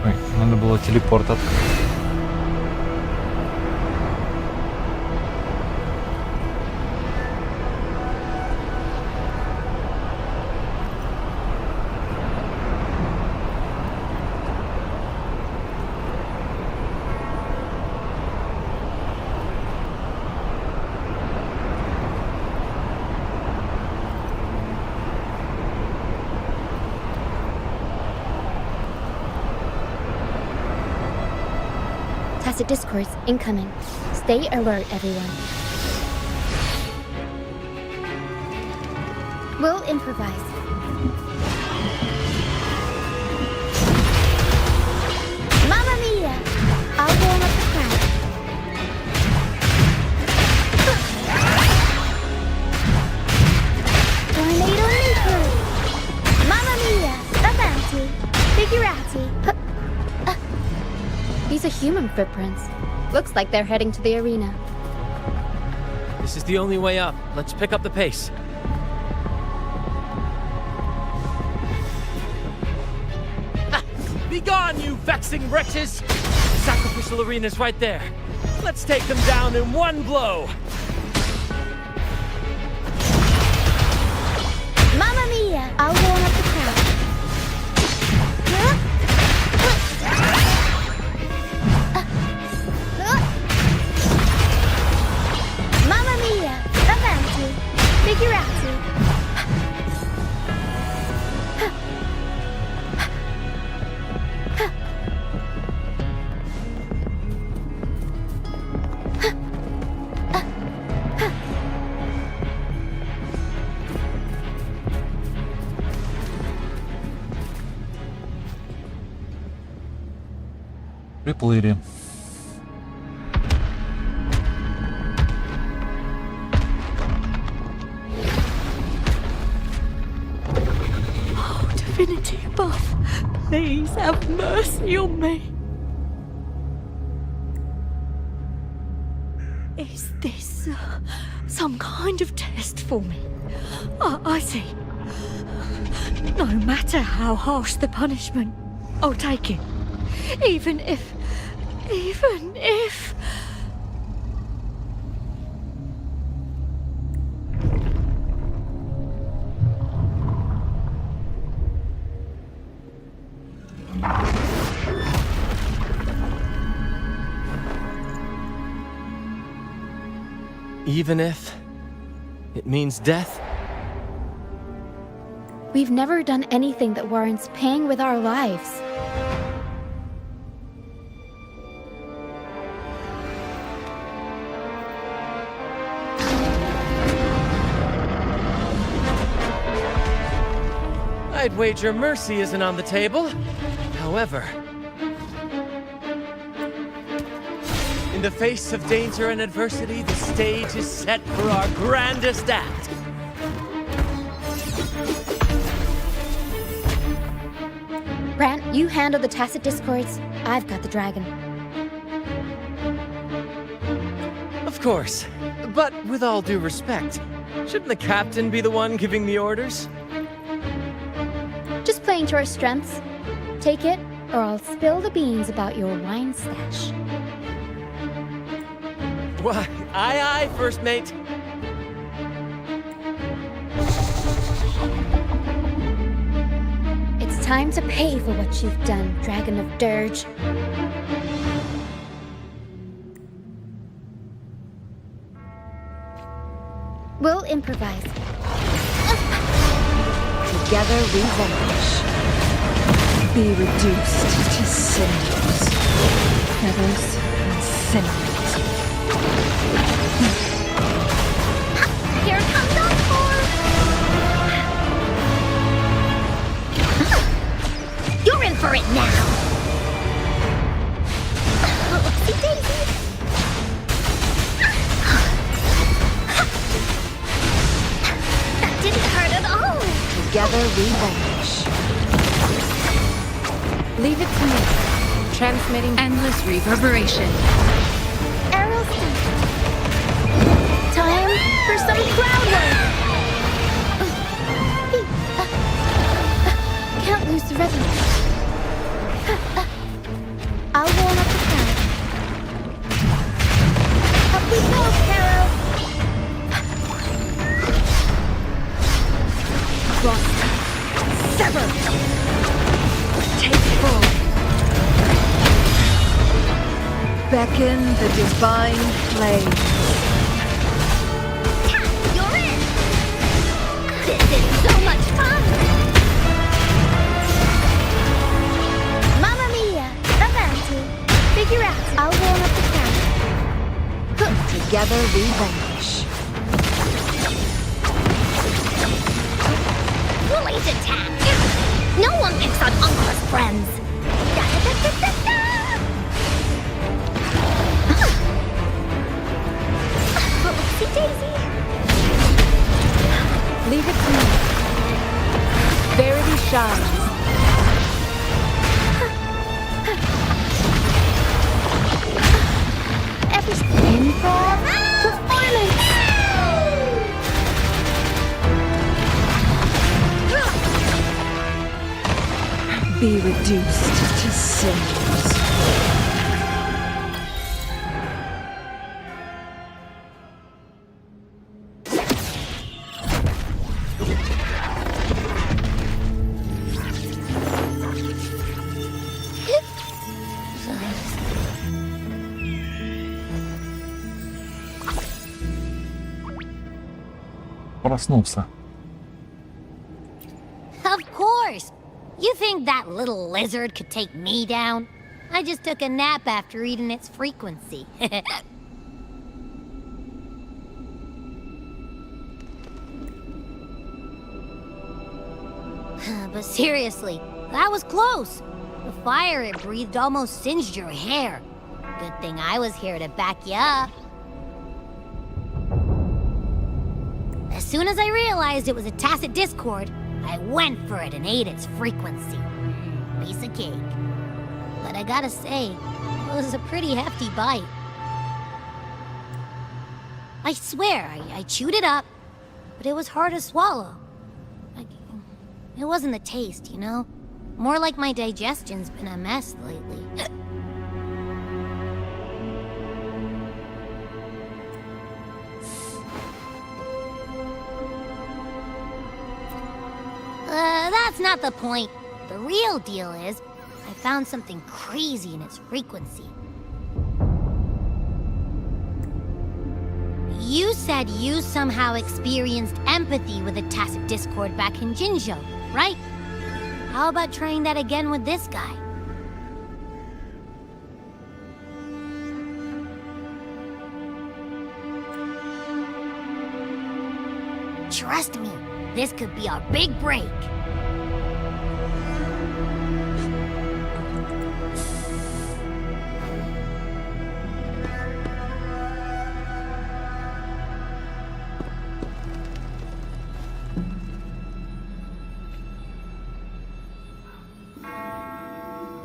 Ой, надо было телепорт открыть. Tacit discourse incoming. Stay alert, everyone. We'll improvise. Mamma mia! I'll warm up the crowd. Tornado nuclear! Mamma mia! Avanti! Figurati! These are human footprints. Looks like they're heading to the arena. This is the only way up. Let's pick up the pace. Ha! Be gone, you vexing wretches! The sacrificial arena's right there. Let's take them down in one blow. Mamma mia! I'll warm up the crowd. Mamma mia! Avanti! Figurati! Приплыли. Divinity above, please have mercy on me. Is this some kind of test for me? I see. No matter how harsh the punishment, I'll take it. Even if... Even if it means death? We've never done anything that warrants paying with our lives. I'd wager mercy isn't on the table. However, in the face of danger and adversity, the stage is set for our grandest act. Brant, you handle the tacit discords. I've got the dragon. Of course. But with all due respect, shouldn't the captain be the one giving the orders? Just playing to our strengths. Take it, or I'll spill the beans about your wine stash. Why, aye, first mate. It's time to pay for what you've done, Dragon of Dirge. We'll improvise. Together we vanish. Be reduced to cinders. Feathers and cinnamons. Here comes Encore! You're in for it now! Oopsie daisy! That didn't hurt at all! Together we vanish. Leave it to me. Transmitting endless reverberation. Arrow stuff. Time for some crowd work. Can't lose the rhythm. I'll warm up the crowd. Up we go, Caro. Cross. Sever. Take full. Beckon the divine flame. You're in! This is so much fun! Mamma mia, avanti. Figure out. I'll warm up the crowd. Together we vanish. Blaze attack! No one picks on Uncle's friends! Da-da-da-da-da-da! Oopsie daisy! Leave it to me. Verity shines. Every improv performance. Be reduced to cinders. Проснулся. Of course! You think that little lizard could take me down? I just took a nap after eating its frequency. But seriously, that was close. The fire it breathed almost singed your hair. Good thing I was here to back you up. As soon as I realized it was a tacit discord, I went for it and ate its frequency. Piece of cake. But I gotta say, it was a pretty hefty bite. I swear, I chewed it up, but it was hard to swallow. It wasn't the taste, you know? More like my digestion's been a mess lately. That's not the point. The real deal is, I found something crazy in its frequency. You said you somehow experienced empathy with a tacit discord back in Jinzhou, right? How about trying that again with this guy? Trust me, this could be our big break.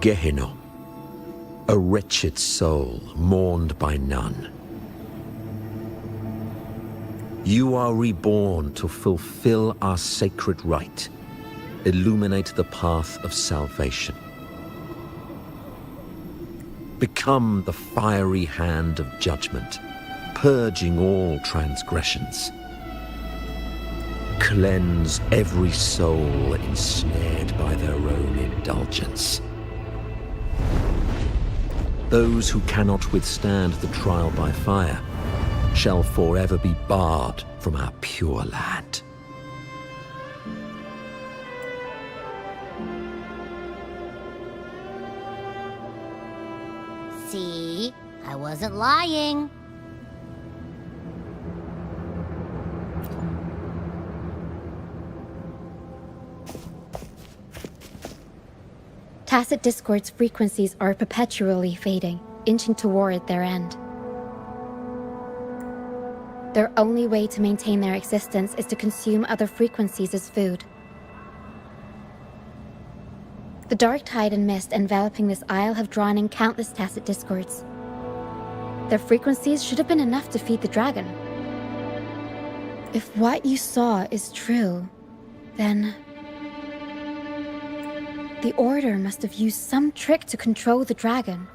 Gehenna, a wretched soul mourned by none. You are reborn to fulfill our sacred rite, illuminate the path of salvation. Become the fiery hand of judgment, purging all transgressions. Cleanse every soul ensnared by their own indulgence. Those who cannot withstand the trial by fire shall forever be barred from our pure land. See? I wasn't lying. Tacit Discord's frequencies are perpetually fading, inching toward their end. Their only way to maintain their existence is to consume other frequencies as food. The dark tide and mist enveloping this isle have drawn in countless Tacit Discords. Their frequencies should have been enough to feed the dragon. If what you saw is true, then the Order must have used some trick to control the dragon,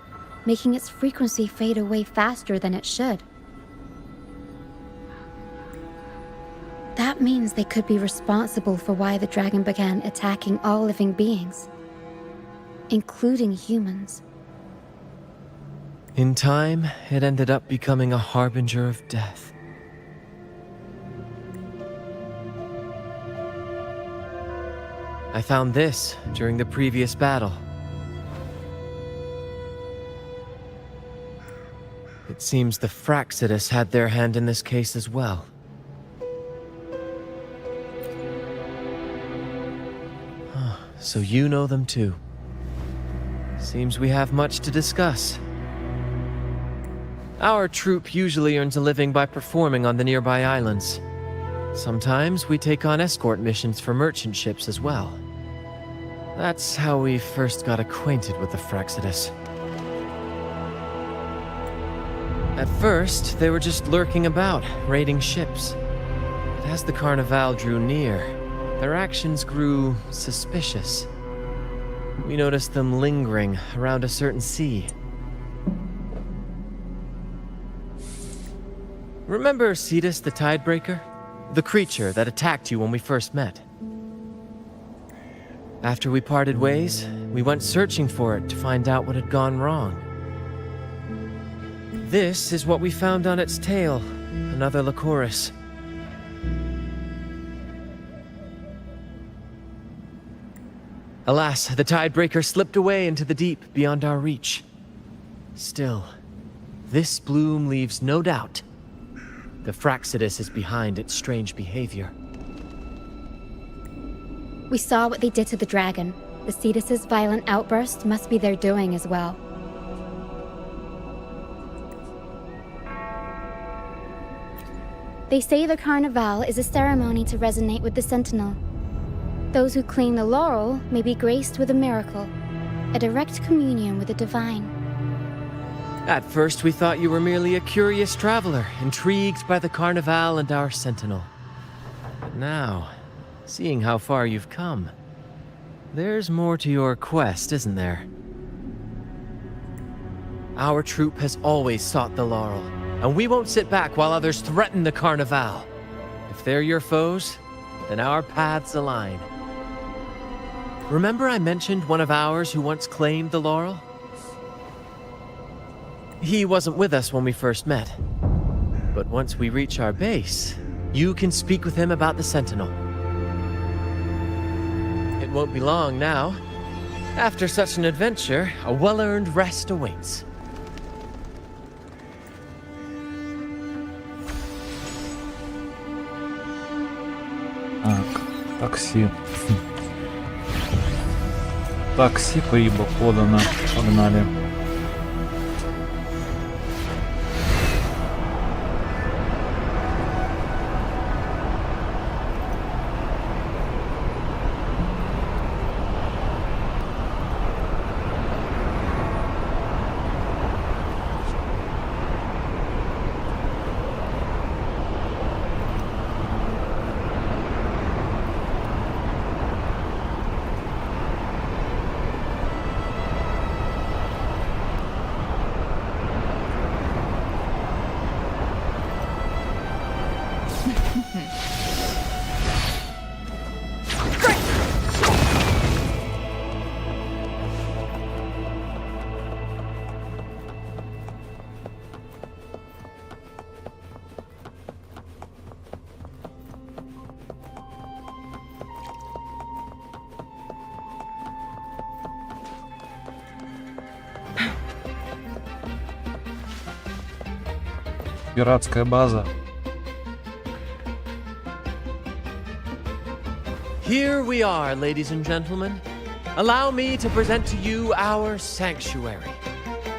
making its frequency fade away faster than it should. That means they could be responsible for why the dragon began attacking all living beings, including humans. In time, it ended up becoming a harbinger of death. I found this during the previous battle. It seems the Fraxidus had their hand in this case as well. So you know them too. Seems we have much to discuss. Our troupe usually earns a living by performing on the nearby islands. Sometimes we take on escort missions for merchant ships as well. That's how we first got acquainted with the Fraxidus. At first, they were just lurking about, raiding ships. But as the Carnival drew near, their actions grew suspicious. We noticed them lingering around a certain sea. Remember Cetus the Tidebreaker? The creature that attacked you when we first met. After we parted ways, we went searching for it to find out what had gone wrong. This is what we found on its tail, another Lycoris. Alas, the Tidebreaker slipped away into the deep beyond our reach. Still, this bloom leaves no doubt. The Fraxidus is behind its strange behavior. We saw what they did to the dragon. The Cetus's violent outburst must be their doing as well. They say the Carnival is a ceremony to resonate with the Sentinel. Those who claim the laurel may be graced with a miracle, a direct communion with the divine. At first, we thought you were merely a curious traveler, intrigued by the Carnival and our Sentinel. But now, seeing how far you've come, there's more to your quest, isn't there? Our troupe has always sought the laurel, and we won't sit back while others threaten the Carnival. If they're your foes, then our paths align. Remember I mentioned one of ours who once claimed the laurel? He wasn't with us when we first met. But once we reach our base, you can speak with him about the Sentinel. It won't be long now. After such an adventure, a well-earned rest awaits. Так, такси. Такси прибыл, подано. Погнали. Пиратская база. Here we are, ladies and gentlemen. Allow me to present to you our sanctuary.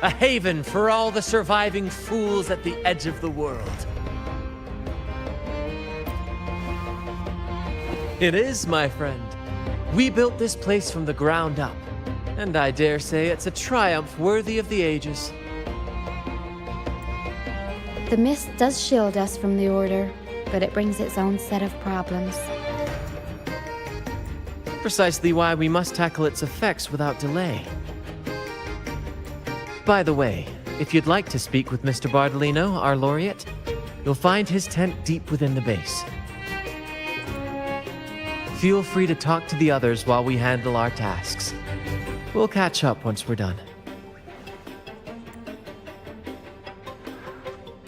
A haven for all the surviving fools at the edge of the world. It is, my friend. We built this place from the ground up, and I dare say it's a triumph worthy of the ages. The mist does shield us from the Order, but it brings its own set of problems. Precisely why we must tackle its effects without delay. By the way, if you'd like to speak with Mr. Bardolino, our laureate, you'll find his tent deep within the base. Feel free to talk to the others while we handle our tasks. We'll catch up once we're done.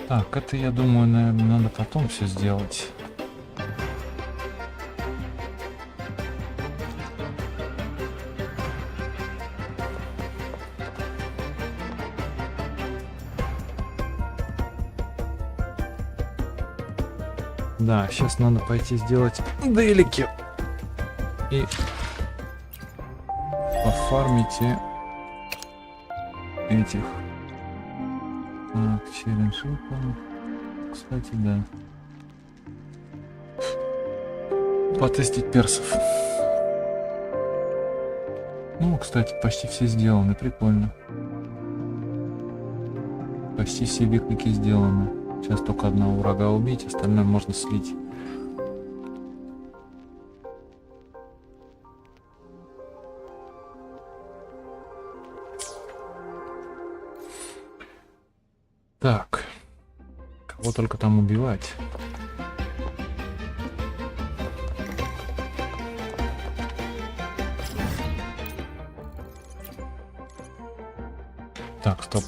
Так, это, я думаю, наверное, надо потом все сделать. Да, сейчас надо пойти сделать делики и пофармить этих. Так, решил, кстати, да. Потестить персов. Ну, кстати, почти все сделаны, прикольно. Почти все виклики сделаны. Сейчас только одного врага убить, остальное можно слить. Так, кого только там убивать? Так, стоп.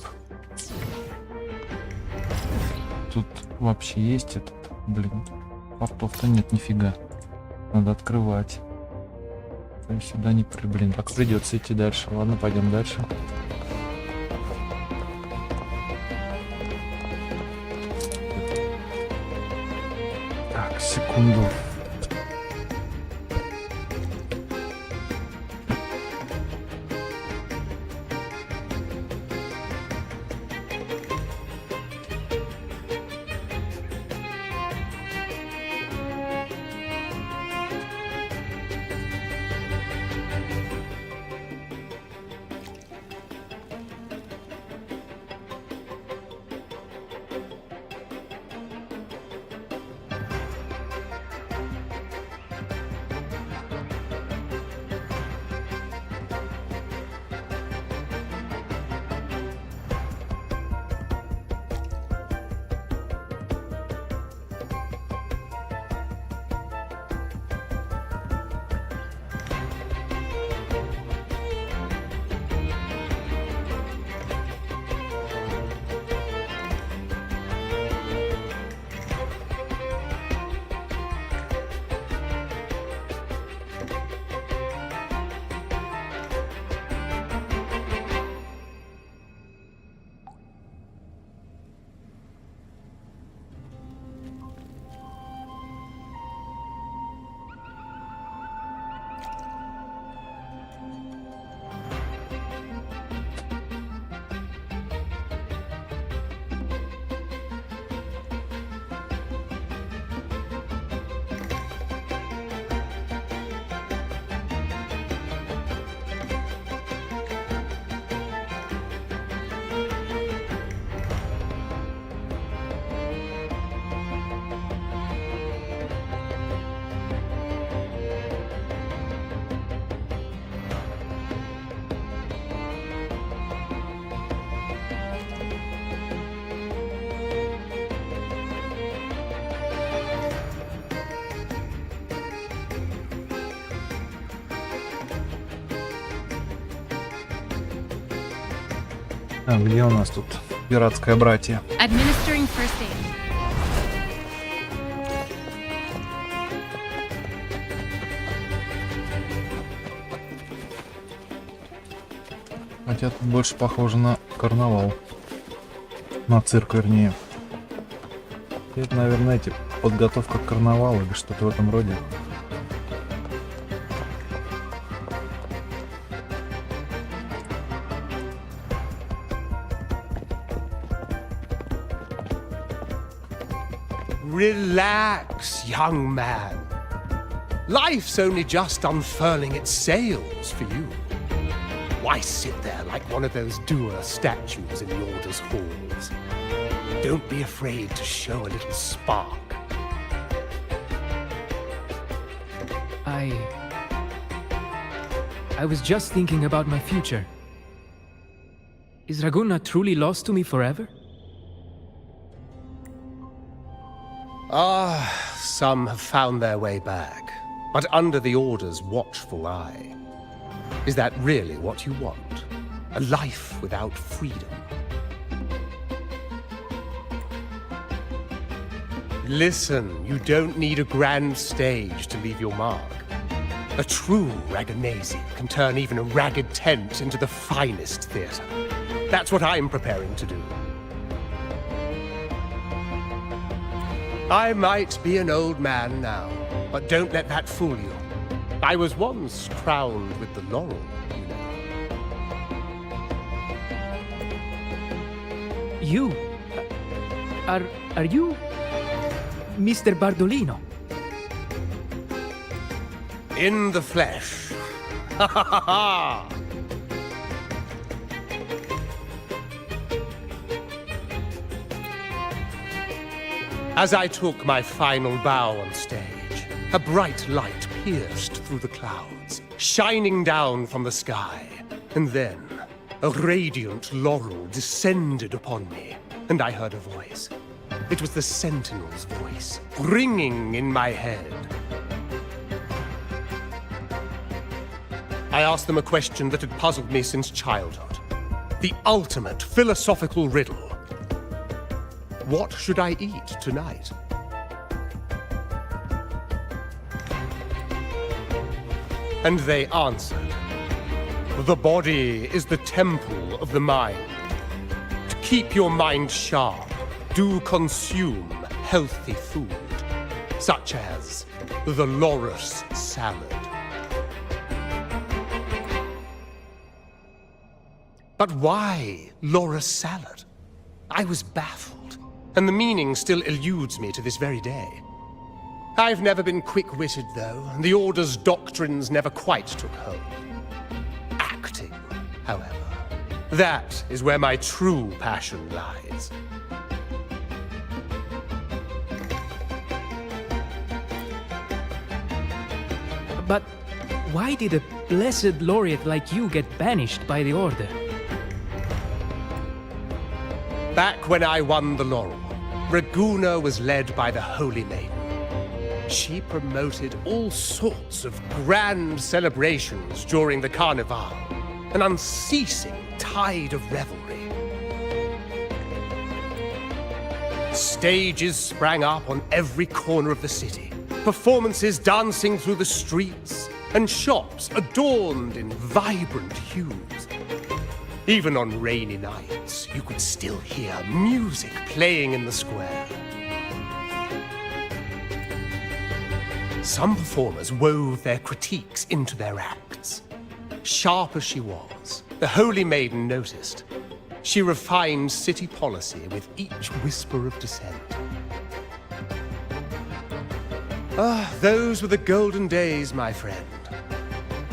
Тут вообще есть этот, блин, портов-то нет, нифига. Надо открывать. То есть сюда не, блин, так придется идти дальше. Ладно, пойдем дальше. Так, секунду. А где у нас тут пиратское братье? Administering first aid. Хотя тут больше похоже на карнавал. На цирк, вернее. Это, наверное, эти подготовка к карнавалу или что-то в этом роде. Relax, young man. Life's only just unfurling its sails for you. Why sit there like one of those dour statues in the Order's halls? Don't be afraid to show a little spark. I was just thinking about my future. Is Raguna truly lost to me forever? Some have found their way back, but under the Order's watchful eye. Is that really what you want? A life without freedom? Listen, you don't need a grand stage to leave your mark. A true Raganazi can turn even a ragged tent into the finest theatre. That's what I'm preparing to do. I might be an old man now, but don't let that fool you. I was once crowned with the laurel, you know. You? Are you Mr. Bardolino? In the flesh. Ha ha ha ha! As I took my final bow on stage, a bright light pierced through the clouds, shining down from the sky. And then, a radiant laurel descended upon me, and I heard a voice. It was the Sentinel's voice, ringing in my head. I asked them a question that had puzzled me since childhood. The ultimate philosophical riddle. What should I eat tonight? And they answered, the body is the temple of the mind. To keep your mind sharp, do consume healthy food, such as the loris salad. But why loris salad? I was baffled, and the meaning still eludes me to this very day. I've never been quick-witted, though, and the Order's doctrines never quite took hold. Acting, however, that is where my true passion lies. But why did a blessed laureate like you get banished by the Order? Back when I won the laurel, Raguna was led by the Holy Maiden. She promoted all sorts of grand celebrations during the Carnival, an unceasing tide of revelry. Stages sprang up on every corner of the city, performances dancing through the streets, and shops adorned in vibrant hues. Even on rainy nights, you could still hear music playing in the square. Some performers wove their critiques into their acts. Sharp as she was, the Holy Maiden noticed. She refined city policy with each whisper of dissent. Those were the golden days, my friend.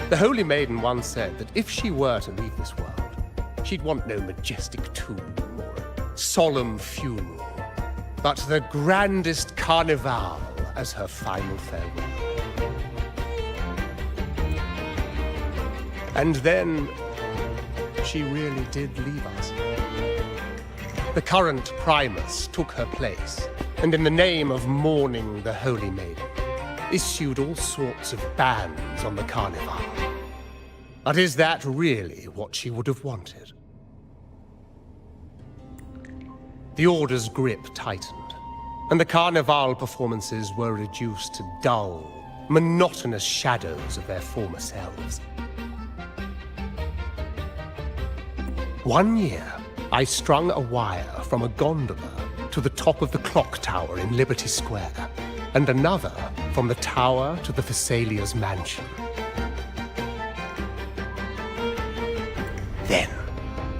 The Holy Maiden once said that if she were to leave this world, she'd want no majestic tomb or a solemn funeral, but the grandest carnival as her final farewell. And then, she really did leave us. The current Primus took her place, and in the name of mourning the Holy Maiden, issued all sorts of bans on the carnival. But is that really what she would have wanted? The Order's grip tightened, and the carnival performances were reduced to dull, monotonous shadows of their former selves. One year, I strung a wire from a gondola to the top of the clock tower in Liberty Square, and another from the tower to the Thessalia's mansion. Then,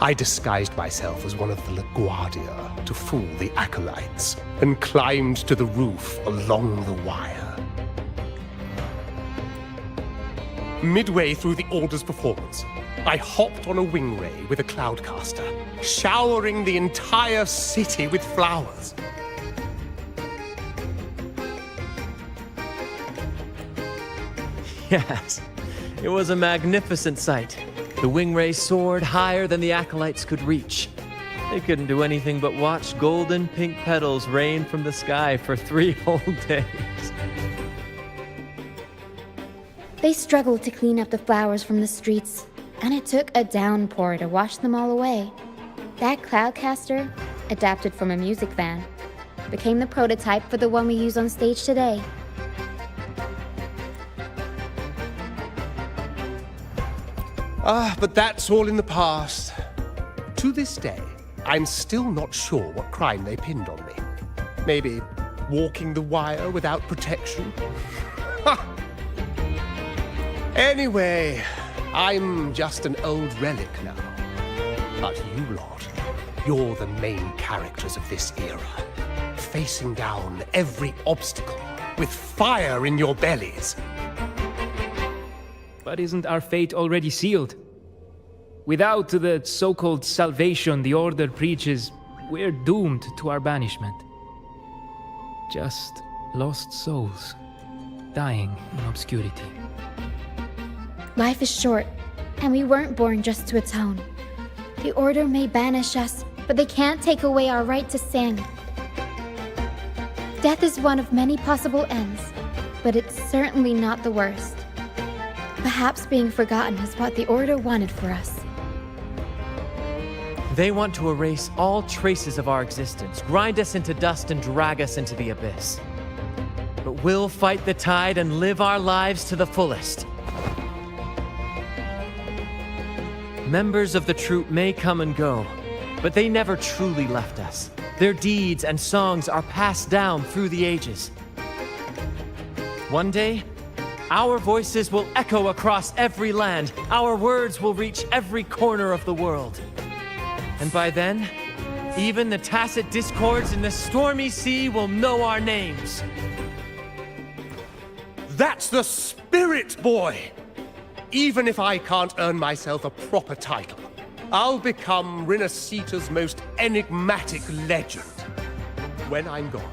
I disguised myself as one of the LaGuardia to fool the acolytes, and climbed to the roof along the wire. Midway through the Order's performance, I hopped on a wing ray with a cloudcaster, showering the entire city with flowers. Yes, it was a magnificent sight. The wing ray soared higher than the acolytes could reach. They couldn't do anything but watch golden pink petals rain from the sky for 3 whole days. They struggled to clean up the flowers from the streets, and it took a downpour to wash them all away. That cloudcaster, adapted from a music van, became the prototype for the one we use on stage today. But that's all in the past. To this day, I'm still not sure what crime they pinned on me. Maybe walking the wire without protection? Anyway, I'm just an old relic now. But you lot, you're the main characters of this era, facing down every obstacle with fire in your bellies. But isn't our fate already sealed? Without the so-called salvation the Order preaches, we're doomed to our banishment. Just lost souls, dying in obscurity. Life is short, and we weren't born just to atone. The Order may banish us, but they can't take away our right to sin. Death is one of many possible ends, but it's certainly not the worst. Perhaps being forgotten is what the Order wanted for us. They want to erase all traces of our existence, grind us into dust and drag us into the abyss. But we'll fight the tide and live our lives to the fullest. Members of the troupe may come and go, but they never truly left us. Their deeds and songs are passed down through the ages. One day, our voices will echo across every land. Our words will reach every corner of the world. And by then, even the tacit discords in the stormy sea will know our names. That's the spirit, boy! Even if I can't earn myself a proper title, I'll become Rinasita's most enigmatic legend. When I'm gone,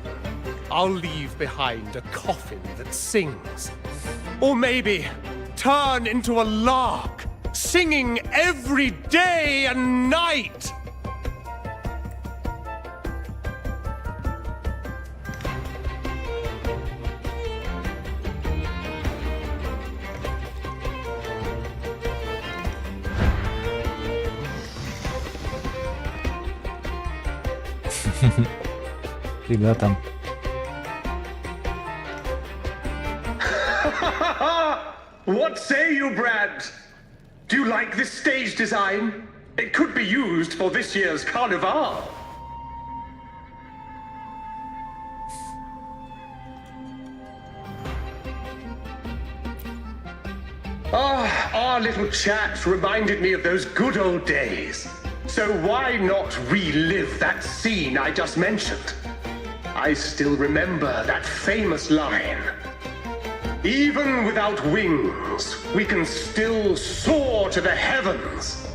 I'll leave behind a coffin that sings. Or maybe turn into a lark, singing every day and night! Фига там. What say you, Brad? Do you like this stage design? It could be used for this year's carnival. Our little chat reminded me of those good old days. So why not relive that scene I just mentioned? I still remember that famous line. Even without wings, we can still soar to the heavens.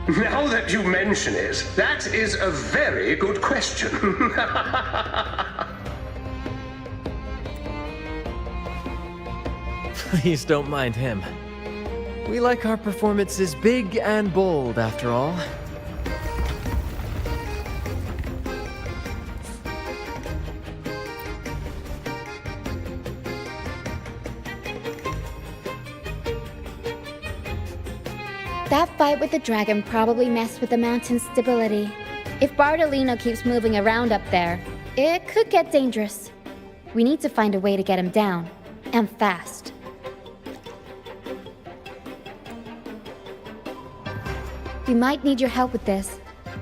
Now that you mention it, that is a very good question. Please don't mind him. We like our performances big and bold, after all. That fight with the dragon probably messed with the mountain's stability. If Bardolino keeps moving around up there, it could get dangerous. We need to find a way to get him down, and fast. We might need your help with this.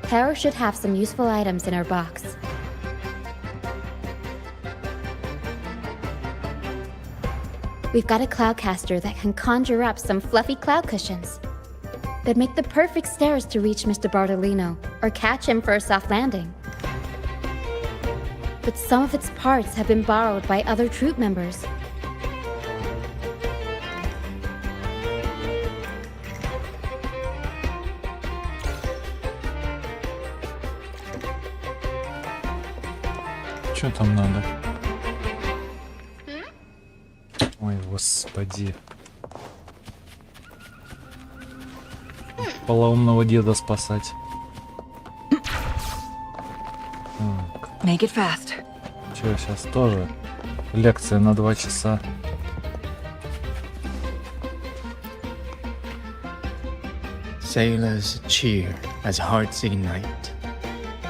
Tara should have some useful items in her box. We've got a cloudcaster that can conjure up some fluffy cloud cushions that make the perfect stairs to reach Mr. Bartolino or catch him for a soft landing. But some of its parts have been borrowed by other troop members. Что там надо? Ой, господи. Полоумного деда спасать. Make it fast. Че, сейчас тоже лекция на 2 часа. Sailors cheer as hearts ignite.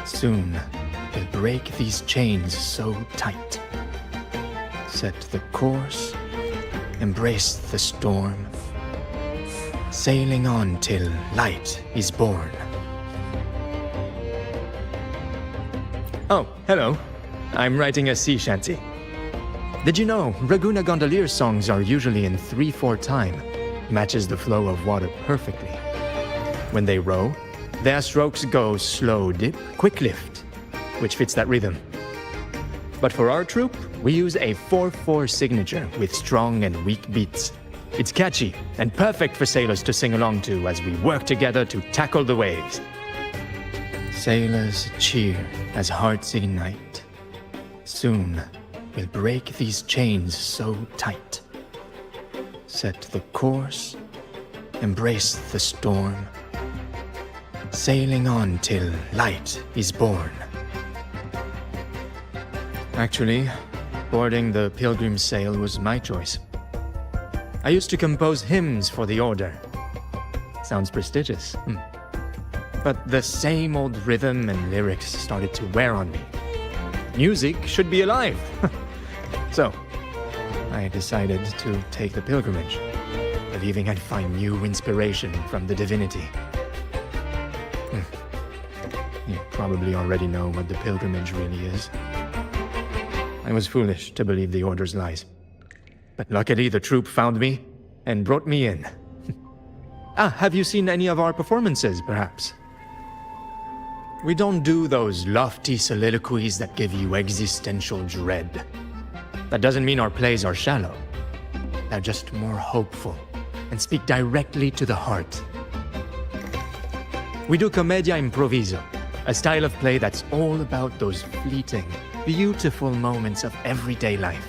Soon we'll break these chains so tight. Set the course, embrace the storm. Sailing on till light is born. Oh, hello. I'm writing a sea shanty. Did you know Raguna Gondolier songs are usually in 3/4 time? Matches the flow of water perfectly. When they row, their strokes go slow dip, quick lift, which fits that rhythm. But for our troupe, we use a 4/4 signature with strong and weak beats. It's catchy and perfect for sailors to sing along to as we work together to tackle the waves. Sailors cheer as hearts ignite. Soon we'll break these chains so tight. Set the course, embrace the storm. Sailing on till light is born. Actually, boarding the Pilgrim's Sail was my choice. I used to compose hymns for the order. Sounds prestigious. But the same old rhythm and lyrics started to wear on me. Music should be alive. So, I decided to take the pilgrimage, believing I'd find new inspiration from the divinity. You probably already know what the pilgrimage really is. I was foolish to believe the order's lies. But luckily the troop found me and brought me in. Have you seen any of our performances, perhaps? We don't do those lofty soliloquies that give you existential dread. That doesn't mean our plays are shallow. They're just more hopeful and speak directly to the heart. We do commedia improviso, a style of play that's all about those fleeting, beautiful moments of everyday life.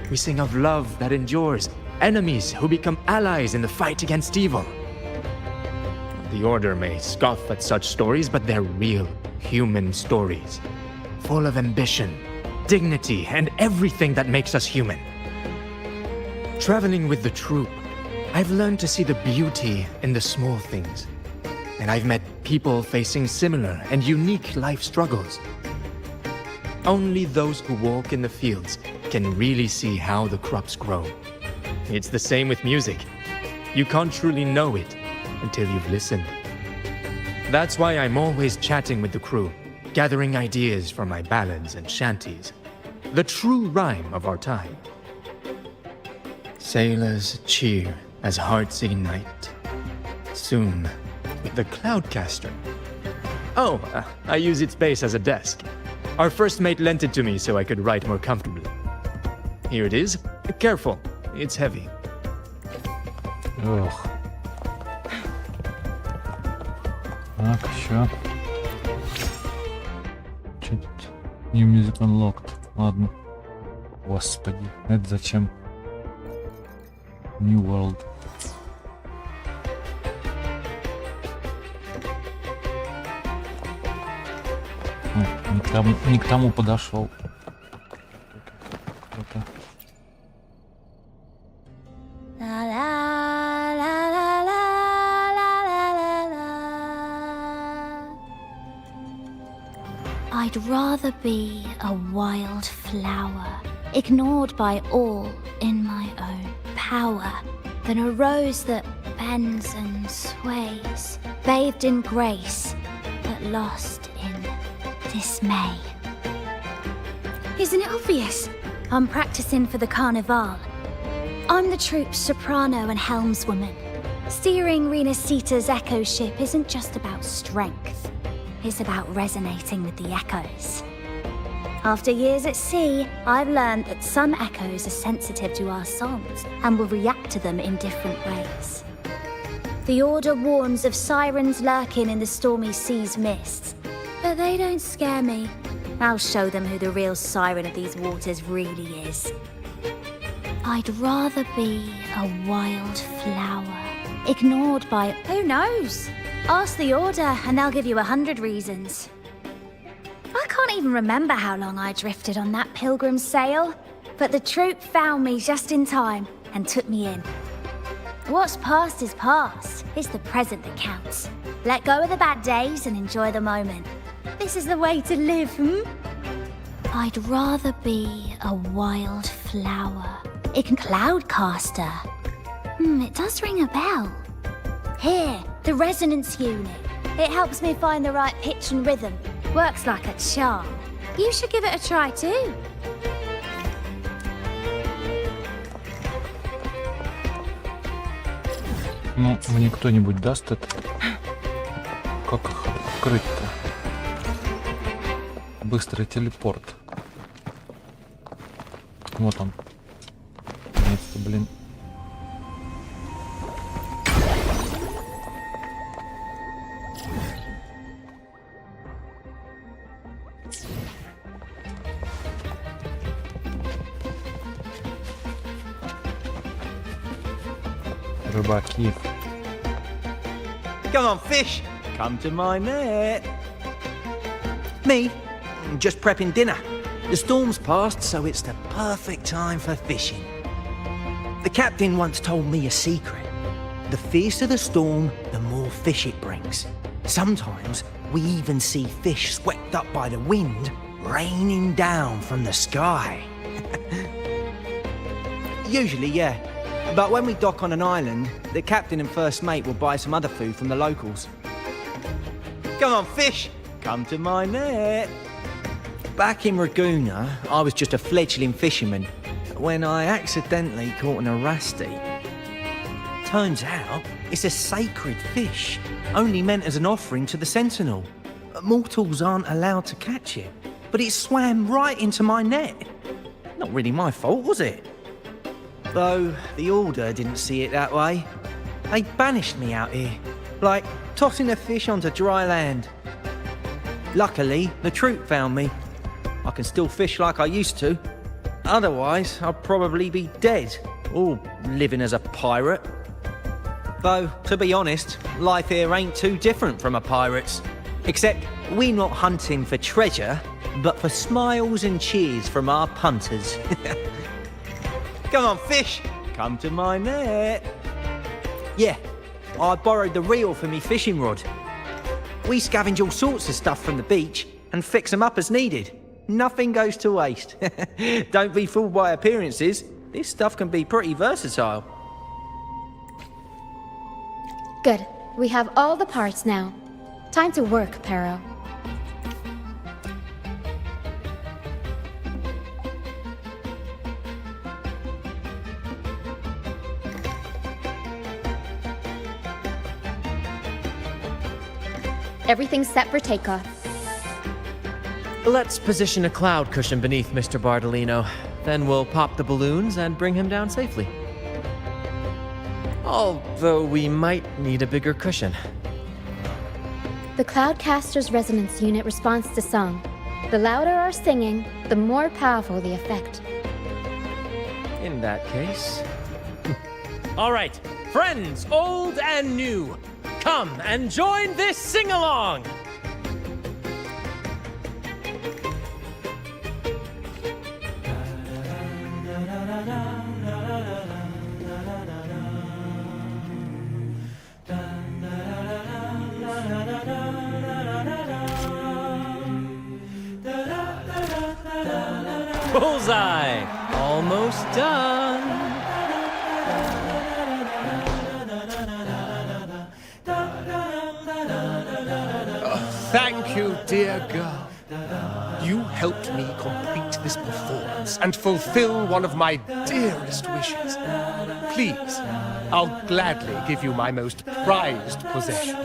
We sing of love that endures, enemies who become allies in the fight against evil. The Order may scoff at such stories, but they're real, human stories, full of ambition, dignity, and everything that makes us human. Traveling with the troupe, I've learned to see the beauty in the small things, and I've met people facing similar and unique life struggles. Only those who walk in the fields can really see how the crops grow. It's the same with music. You can't truly know it until you've listened. That's why I'm always chatting with the crew, gathering ideas for my ballads and shanties. The true rhyme of our time. Sailors cheer as hearts ignite. Soon, with the Cloudcaster. Oh, I use its base as a desk. Our first mate lent it to me so I could write more comfortably. Here it is. Careful, it's heavy. Ugh. Так, еще. Че тут? New Music Unlocked. Ладно. Господи, это зачем? New World. Ой, не к тому подошел. Кто-то. I'd rather be a wild flower, ignored by all in my own power, than a rose that bends and sways, bathed in grace, get lost in dismay. Isn't it obvious? I'm practicing for the carnival. I'm the troupe's soprano and helmswoman. Steering Rena Sita's echo ship isn't just about strength. It's about resonating with the echoes. After years at sea, I've learned that some echoes are sensitive to our songs and will react to them in different ways. The Order warns of sirens lurking in the stormy sea's mists, but they don't scare me. I'll show them who the real siren of these waters really is. I'd rather be a wild flower, ignored by who knows? Ask the Order and they'll give you 100 reasons. I can't even remember how long I drifted on that pilgrim's sail, but the troupe found me just in time and took me in. What's past is past. It's the present that counts. Let go of the bad days and enjoy the moment. This is the way to live, I'd rather be a wild flower. It can cloudcaster. It does ring a bell. Here, the resonance unit. It helps me find the right pitch and rhythm. Works like a charm. You should give it a try too. Ну, мне кто-нибудь даст это? Как их открыть-то? Быстрый телепорт. Вот он. Наконец-то, блин. Рыбаки. Come on, fish! Come to my net. Me? Just prepping dinner. The storm's passed, so it's the perfect time for fishing. The captain once told me a secret. The fiercer the storm, the more fish it brings. Sometimes we even see fish swept up by the wind, raining down from the sky. Usually, yeah. But when we dock on an island, the captain and first mate will buy some other food from the locals. Come on, fish! Come to my net. Back in Raguna, I was just a fledgling fisherman when I accidentally caught an arasti. Turns out, it's a sacred fish, only meant as an offering to the sentinel. Mortals aren't allowed to catch it, but it swam right into my net. Not really my fault, was it? Though the Order didn't see it that way. They banished me out here, like tossing a fish onto dry land. Luckily, the troupe found me. I can still fish like I used to. Otherwise, I'd probably be dead, or living as a pirate. Though, to be honest, life here ain't too different from a pirate's. Except we're not hunting for treasure, but for smiles and cheers from our punters. Come on, fish! Come to my net. Yeah, I borrowed the reel for me fishing rod. We scavenge all sorts of stuff from the beach and fix them up as needed. Nothing goes to waste. Don't be fooled by appearances. This stuff can be pretty versatile. Good. We have all the parts now. Time to work, Pero. Everything's set for takeoff. Let's position a cloud cushion beneath Mr. Bardolino. Then we'll pop the balloons and bring him down safely. Although we might need a bigger cushion. The Cloudcaster's resonance unit responds to song. The louder our singing, the more powerful the effect. In that case... All right, friends, old and new, come and join this sing-along! Bullseye! Almost done! Thank you, dear girl. You helped me complete this performance and fulfill one of my dearest wishes. Please, I'll gladly give you my most prized possession.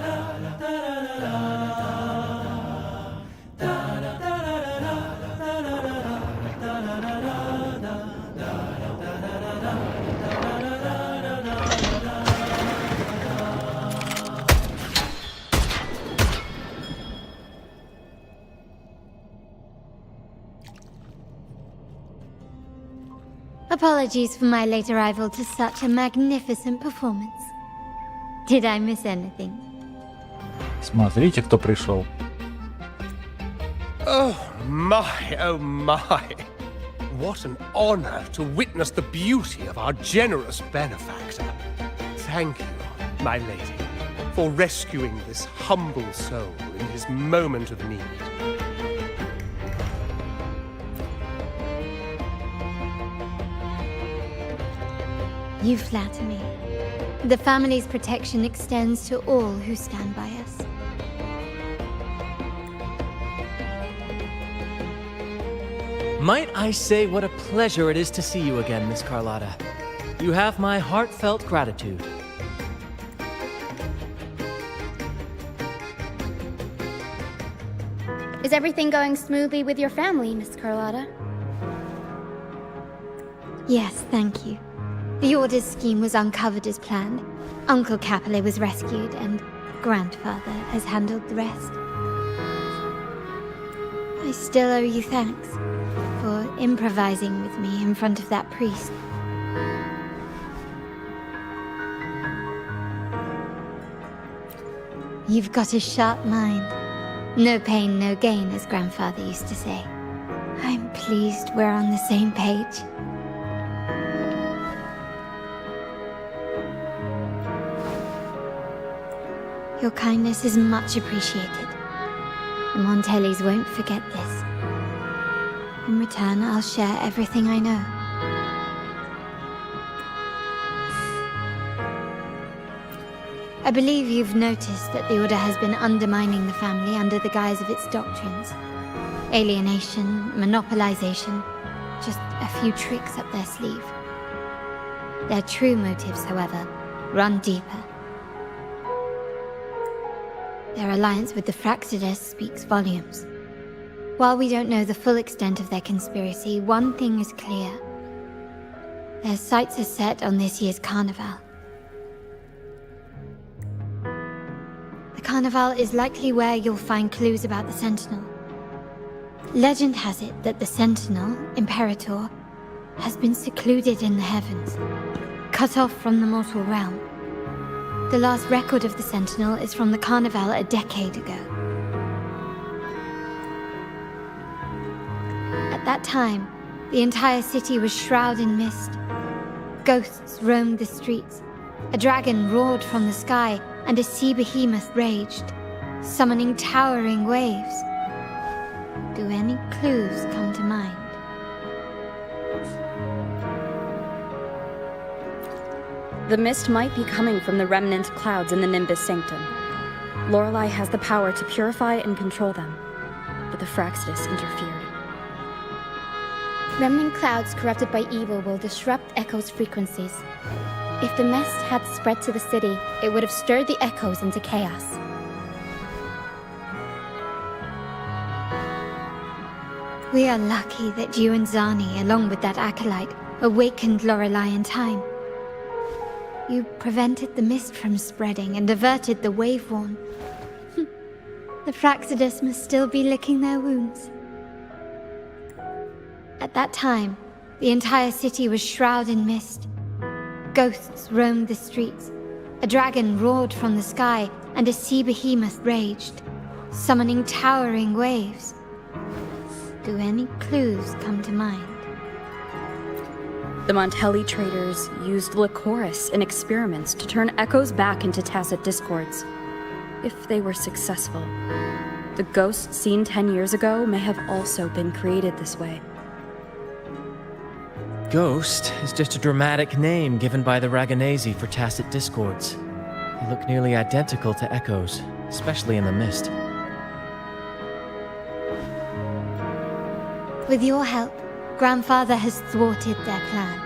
Apologies for my late arrival to such a magnificent performance. Did I miss anything? Смотрите, кто пришел. Oh my, oh my. What an honor to witness the beauty of our generous benefactor. Thank you, my lady, for rescuing this humble soul in his moment of need. You flatter me. The family's protection extends to all who stand by us. Might I say what a pleasure it is to see you again, Miss Carlotta. You have my heartfelt gratitude. Is everything going smoothly with your family, Miss Carlotta? Yes, thank you. The Order's scheme was uncovered as planned. Uncle Capulet was rescued, and Grandfather has handled the rest. I still owe you thanks for improvising with me in front of that priest. You've got a sharp mind. No pain, no gain, as Grandfather used to say. I'm pleased we're on the same page. Your kindness is much appreciated. The Montellis won't forget this. In return, I'll share everything I know. I believe you've noticed that the Order has been undermining the family under the guise of its doctrines. Alienation, monopolization, just a few tricks up their sleeve. Their true motives, however, run deeper. Their alliance with the Fraxidus speaks volumes. While we don't know the full extent of their conspiracy, one thing is clear. Their sights are set on this year's carnival. The carnival is likely where you'll find clues about the Sentinel. Legend has it that the Sentinel, Imperator, has been secluded in the heavens, cut off from the mortal realm. The last record of the Sentinel is from the Carnival a decade ago. At that time, the entire city was shrouded in mist. Ghosts roamed the streets. A dragon roared from the sky, and a sea behemoth raged, summoning towering waves. Do any clues come to mind? The mist might be coming from the remnant clouds in the Nimbus Sanctum. Lorelei has the power to purify and control them, but the Fraxidus interfered. Remnant clouds corrupted by evil will disrupt Echo's frequencies. If the mist had spread to the city, it would have stirred the echoes into chaos. We are lucky that you and Zani, along with that acolyte, awakened Lorelei in time. You prevented the mist from spreading and averted the wave-worn. The Fraxidus must still be licking their wounds. At that time, the entire city was shrouded in mist. Ghosts roamed the streets. A dragon roared from the sky, and a sea behemoth raged, summoning towering waves. Do any clues come to mind? The Montelli traders used Lycoris in experiments to turn echoes back into tacit discords. If they were successful, the ghosts seen 10 years ago may have also been created this way. Ghost is just a dramatic name given by the Raganesi for tacit discords. They look nearly identical to echoes, especially in the mist. With your help, Grandfather has thwarted their plan.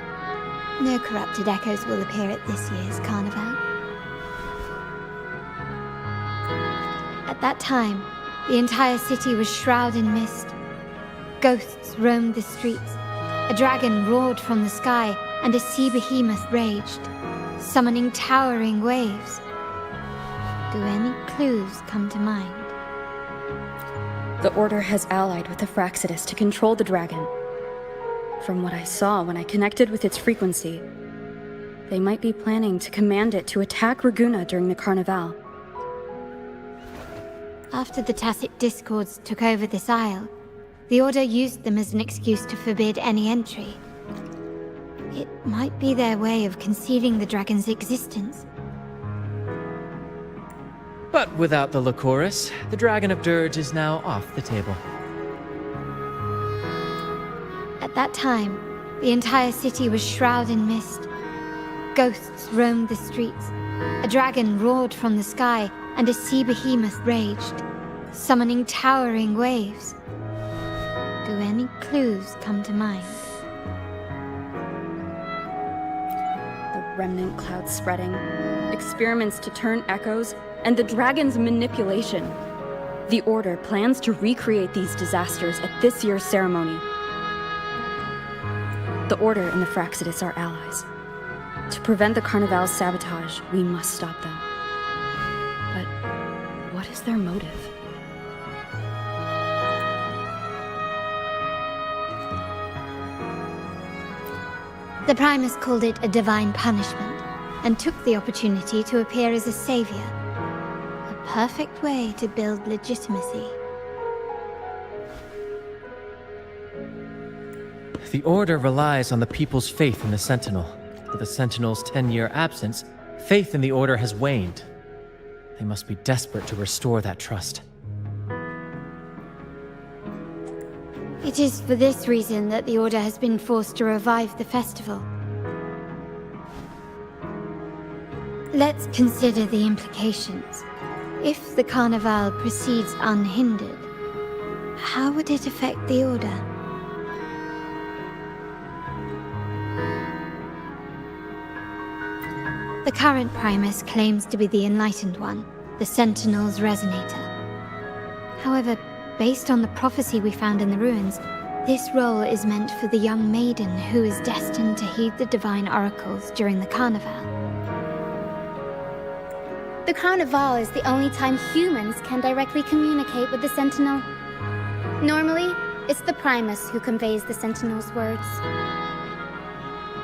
No corrupted echoes will appear at this year's carnival. At that time, the entire city was shrouded in mist. Ghosts roamed the streets. A dragon roared from the sky, and a sea behemoth raged, summoning towering waves. Do any clues come to mind? The Order has allied with the Fraxidus to control the dragon. From what I saw when I connected with its frequency, they might be planning to command it to attack Raguna during the Carnival. After the Tacit Discords took over this isle, the Order used them as an excuse to forbid any entry. It might be their way of concealing the dragon's existence. But without the Lycoris, the Dragon of Dirge is now off the table. At that time, the entire city was shrouded in mist. Ghosts roamed the streets. A dragon roared from the sky, and a sea behemoth raged, summoning towering waves. Do any clues come to mind? The remnant cloud spreading, experiments to turn echoes, and the dragon's manipulation. The Order plans to recreate these disasters at this year's ceremony. The Order and the Fraxidus are allies. To prevent the Carnival's sabotage, we must stop them. But what is their motive? The Primus called it a divine punishment, and took the opportunity to appear as a savior. A perfect way to build legitimacy. The Order relies on the people's faith in the Sentinel. With the Sentinel's 10-year absence, faith in the Order has waned. They must be desperate to restore that trust. It is for this reason that the Order has been forced to revive the festival. Let's consider the implications. If the Carnival proceeds unhindered, how would it affect the Order? The current Primus claims to be the Enlightened One, the Sentinel's Resonator. However, based on the prophecy we found in the ruins, this role is meant for the young maiden who is destined to heed the divine oracles during the Carnival. The Carnival is the only time humans can directly communicate with the Sentinel. Normally, it's the Primus who conveys the Sentinel's words.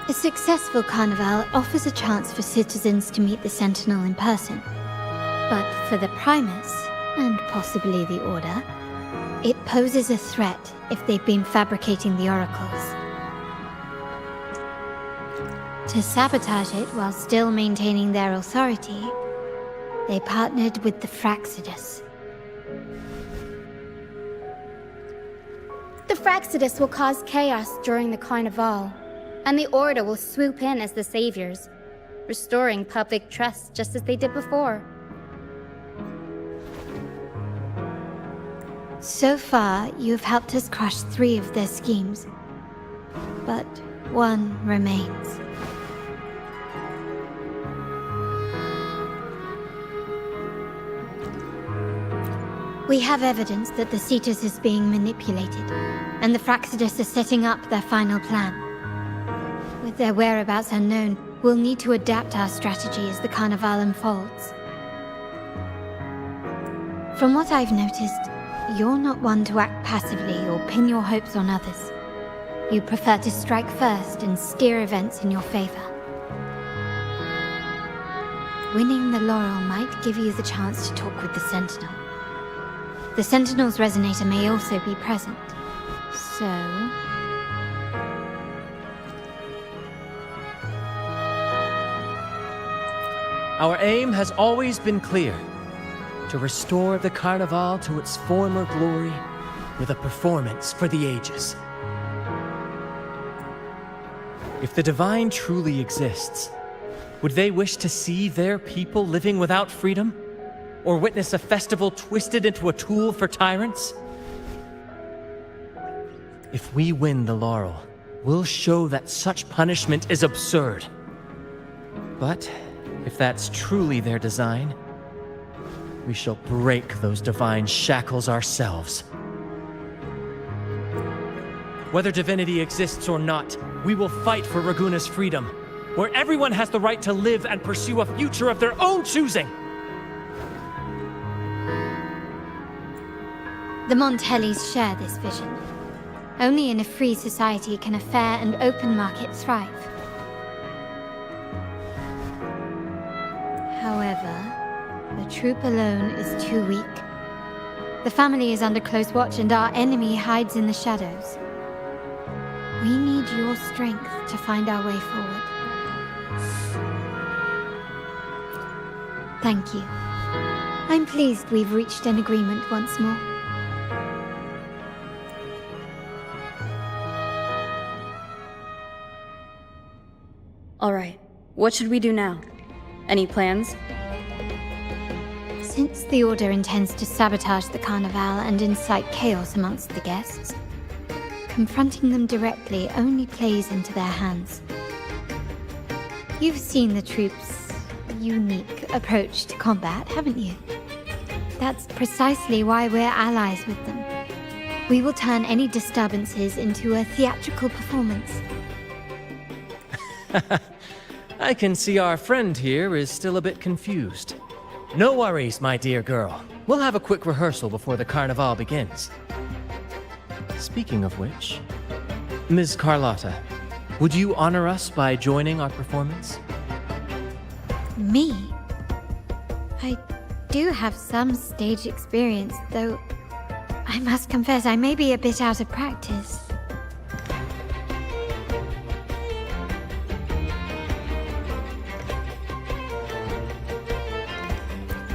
A successful Carnival offers a chance for citizens to meet the Sentinel in person. But for the Primus, and possibly the Order, it poses a threat if they've been fabricating the oracles. To sabotage it while still maintaining their authority, they partnered with the Fraxidus. The Fraxidus will cause chaos during the Carnival, and the Order will swoop in as the saviors, restoring public trust just as they did before. So far, you've helped us crush 3 of their schemes, but one remains. We have evidence that the Cetus is being manipulated, and the Fraxidus are setting up their final plan. With their whereabouts unknown, we'll need to adapt our strategy as the Carnival unfolds. From what I've noticed, you're not one to act passively or pin your hopes on others. You prefer to strike first and steer events in your favor. Winning the laurel might give you the chance to talk with the Sentinel. The Sentinel's Resonator may also be present, so... Our aim has always been clear: to restore the Carnival to its former glory with a performance for the ages. If the Divine truly exists, would they wish to see their people living without freedom? Or witness a festival twisted into a tool for tyrants? If we win the laurel, we'll show that such punishment is absurd. But if that's truly their design, we shall break those divine shackles ourselves. Whether divinity exists or not, we will fight for Raguna's freedom, where everyone has the right to live and pursue a future of their own choosing. The Montellis share this vision. Only in a free society can a fair and open market thrive. However, the troop alone is too weak. The family is under close watch and our enemy hides in the shadows. We need your strength to find our way forward. Thank you. I'm pleased we've reached an agreement once more. All right, what should we do now? Any plans? Since the Order intends to sabotage the Carnival and incite chaos amongst the guests, confronting them directly only plays into their hands. You've seen the troops' unique approach to combat, haven't you? That's precisely why we're allies with them. We will turn any disturbances into a theatrical performance. I can see our friend here is still a bit confused. No worries, my dear girl. We'll have a quick rehearsal before the Carnival begins. Speaking of which, Ms. Carlotta, would you honor us by joining our performance? Me? I do have some stage experience, though I must confess I may be a bit out of practice.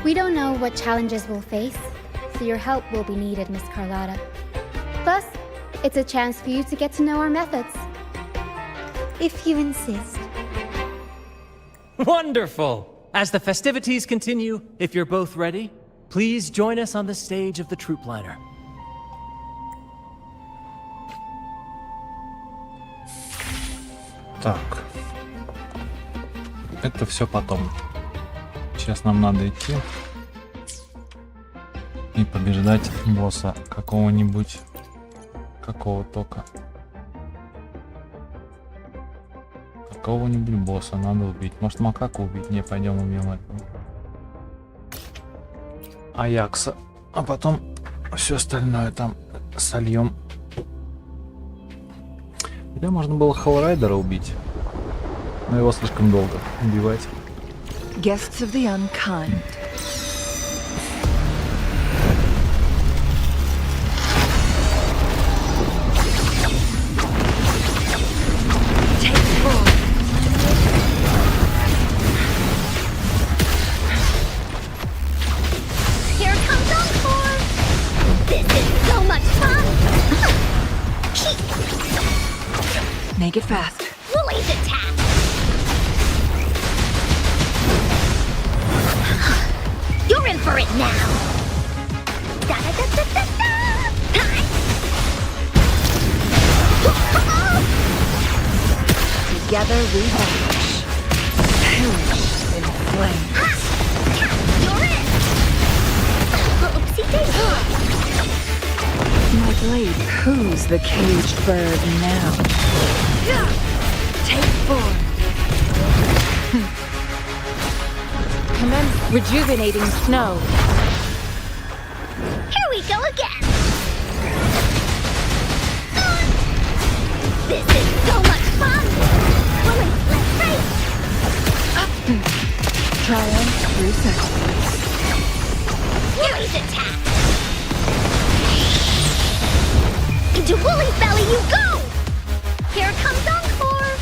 We don't know what challenges we'll face, so your help will be needed, Miss Carlotta. Plus, it's a chance for you to get to know our methods. If you insist. Wonderful! As the festivities continue, if you're both ready, please join us on the stage of the troop liner. Так. Это все потом. Сейчас нам надо идти и побеждать босса какого-нибудь. Какого только. Какого-нибудь босса надо убить. Может, макаку убить? Не, пойдем убьем этого. Аякса. А потом все остальное там сольем. Хотя можно было Холлрайдера убить. Но его слишком долго убивать. Guests of the unkind. Here comes Encore! This is so much fun! Make it fast. Woolly's attack! You're in for it now! Da-da-da-da-da-da! Time! Together we vanish. Perish in flames. You're it! Oopsie daisy! My blade coos the caged bird now. Take form. Commence rejuvenating snow. Here we go again! This is so much fun! Willing, let's race! Triumph through sacrifice. Woolly's attack! Into Woolly's belly you go! Here comes Encore!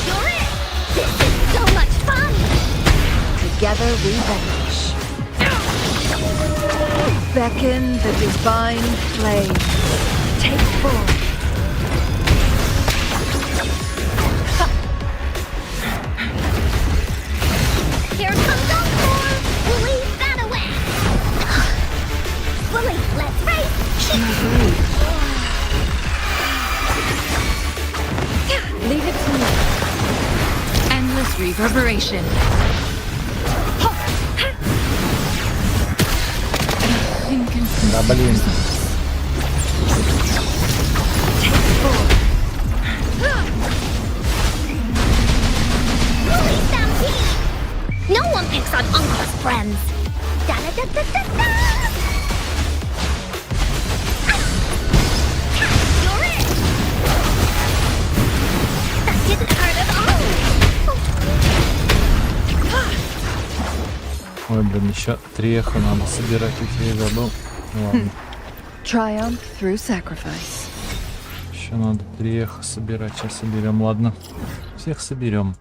You're it! This is so much fun! Together we vanish. Beckon the divine flame. Take form. Here comes Reverberation. Да блин. No one picks on Uncle's friends. Da da da da da da. You're it. That didn't hurt at all. Ой, блин, еще 3 эхо надо собирать, я забыл. Ладно. Triumph through sacrifice. Еще надо 3 эхо собирать. Сейчас соберем, ладно. Всех соберем.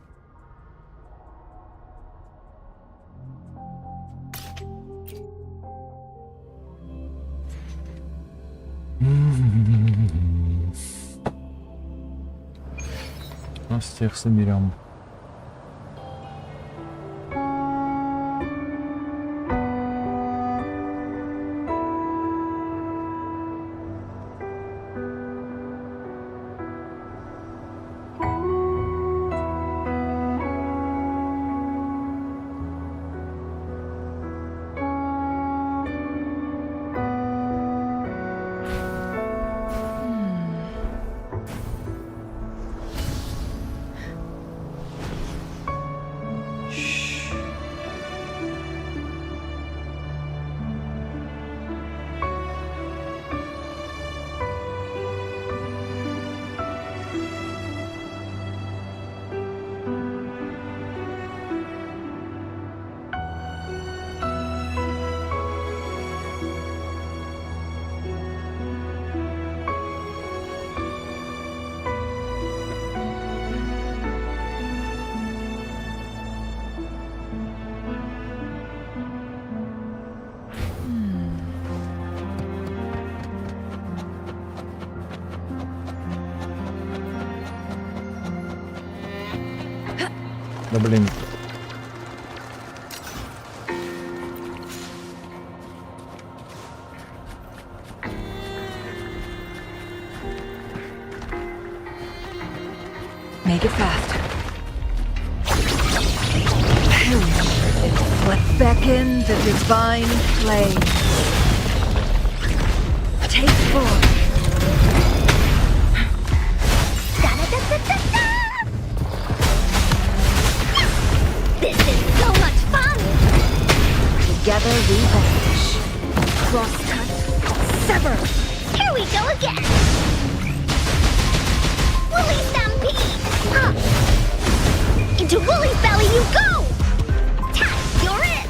Нас всех соберем. Да блин. Make it fast. Let beckon the divine flame. Take form. This is so much fun! Together we vanish. Cross-cut. Sever! Here we go again! Woolly Stampede! Up! Into Woolly's belly you go! Tap! You're it!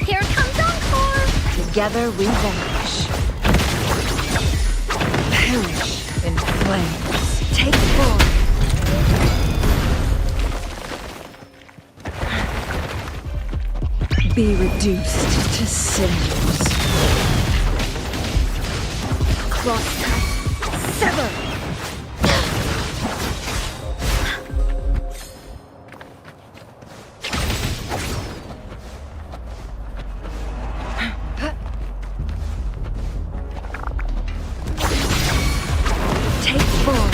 Here comes Encore! Together we vanish. Perish in flames. Take form. Be reduced to cinders. Cross-cut. Sever! Take form.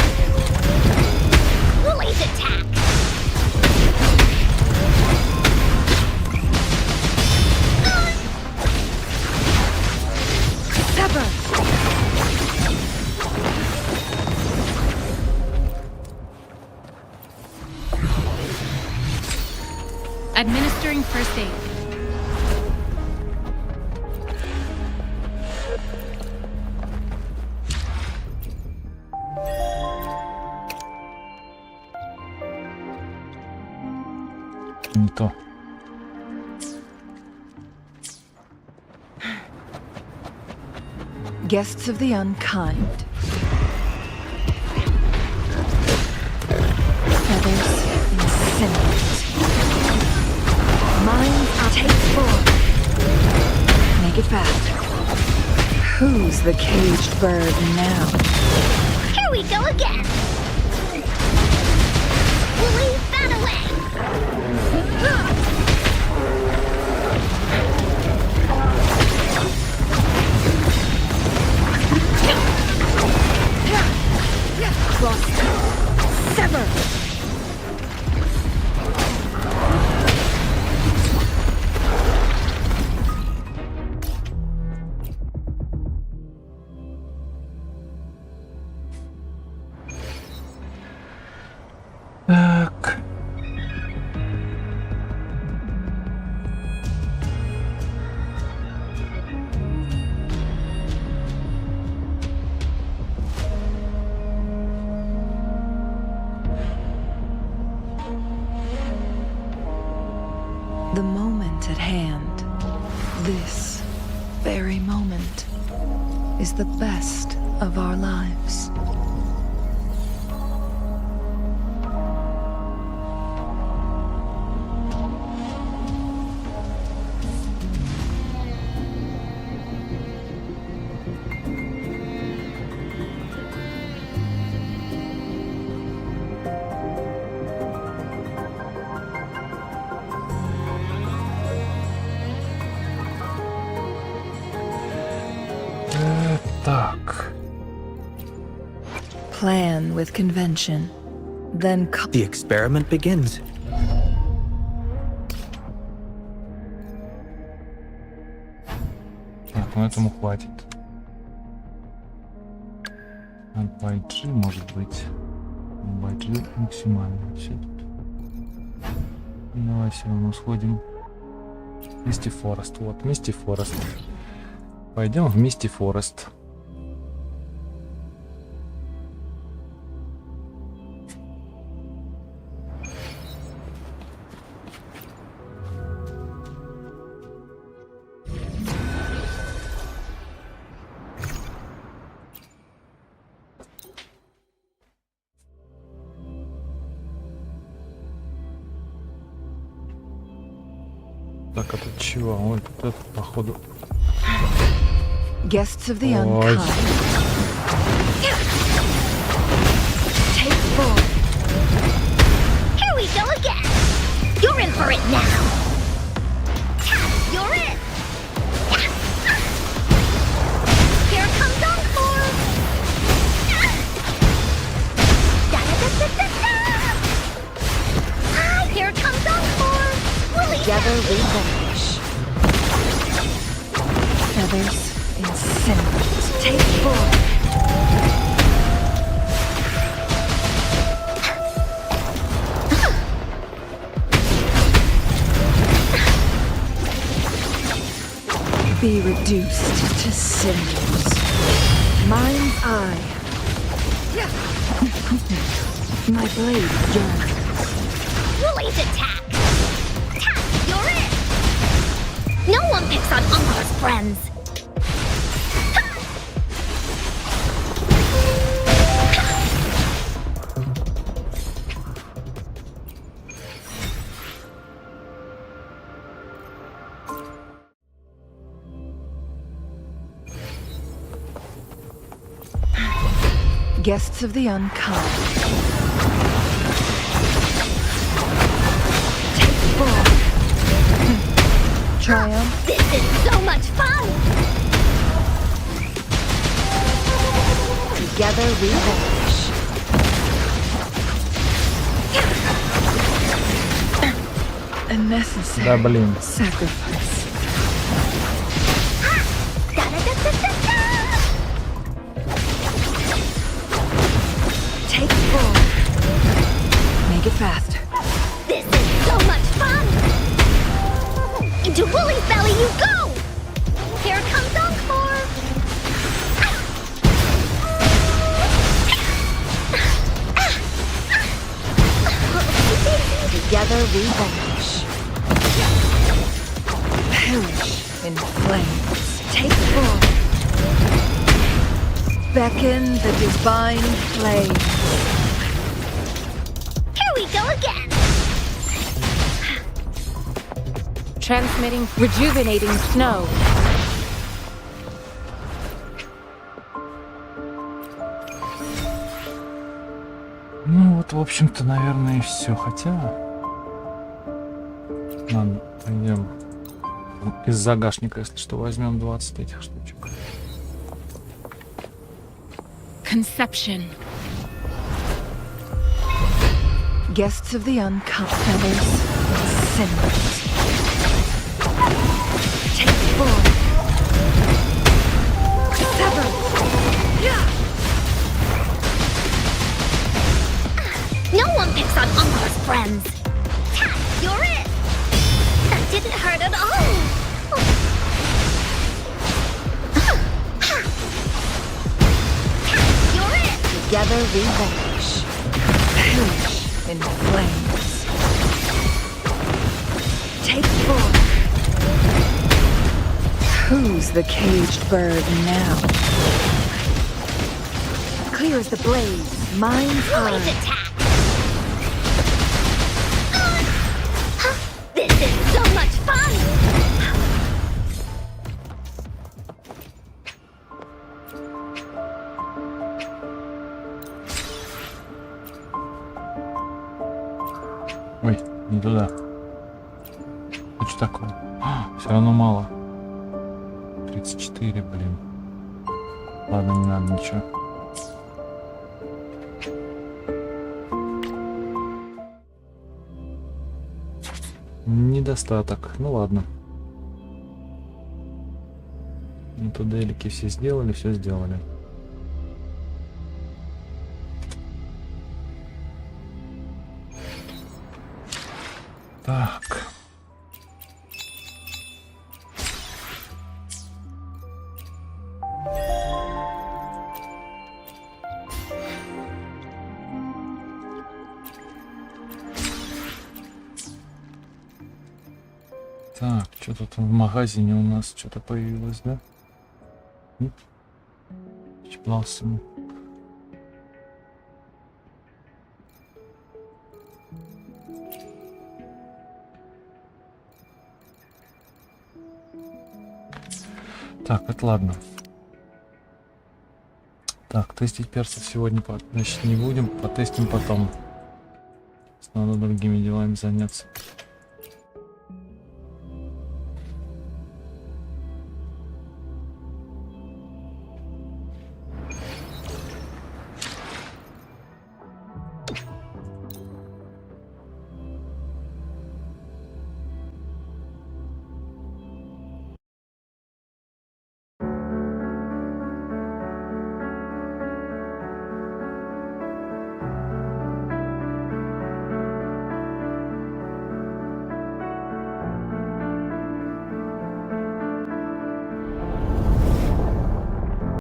Woolly's attack! Sever. Administering first aid. Не то. Guests of the unkind. Feathers and cinders. Minds take form. Make it fast. Who's the caged bird now? Here we go again! Woolly, that away! The moment at hand, this very moment, is the best of our lives. Так. Plan with convention, then The experiment begins. Так, ну этому хватит. Пойти, может быть. Пойти максимально. Все тут. Давай все равно сходим. Мисти Форест. Вот, Мисти Форест. Пойдем в Мисти Форест. Так, а тут чего? Ой, тут это, походу. guests of the Ой. unkind. Take 4. Here we go again. You're in for it now. You're in. Here comes Encore. Here comes Encore. Together we vanish. Feathers in cinders. Take 4. Be reduced to cinders. Mind's eye. My blade yearns. Woolly's attack. You're in. No one picks on Uncle's friends. Guests of the unkind. Take 4. Triumph. This is so much fun. Together we vanish. A necessary Да, блин. sacrifice. Take 4. Make it fast. This is so much fun. Into Woolly's belly you go. Here comes Encore. Together we vanish. Perish in flames. Take 4. Beckon the divine flame. Here we go again. Transmitting rejuvenating snow. Ну вот, в общем-то, наверное, и все. Хотя... Ладно, пойдем. Из загашника, если что, возьмем 20 этих штучек. Conception. Guests of the uncut feathers, cinders. Take 4. Sever. No one picks on Uncle's friends. You're in. That didn't hurt at all. You're in. Together we vanish. Perish in flames. Take 4. Who's the caged bird now? Clear as the blaze. Mine's on. Attack! This is so much fun! Ой, не туда. Ну что такое? Все равно мало. 34, блин. Ладно, не надо ничего. Недостаток. Ну ладно. Ну, туделики все сделали, все сделали. Так. Так, что тут в магазине у нас что-то появилось, да? Блассом. Так, это ладно. Так, тестить перцев сегодня, значит, не будем, потестим потом. Надо другими делами заняться.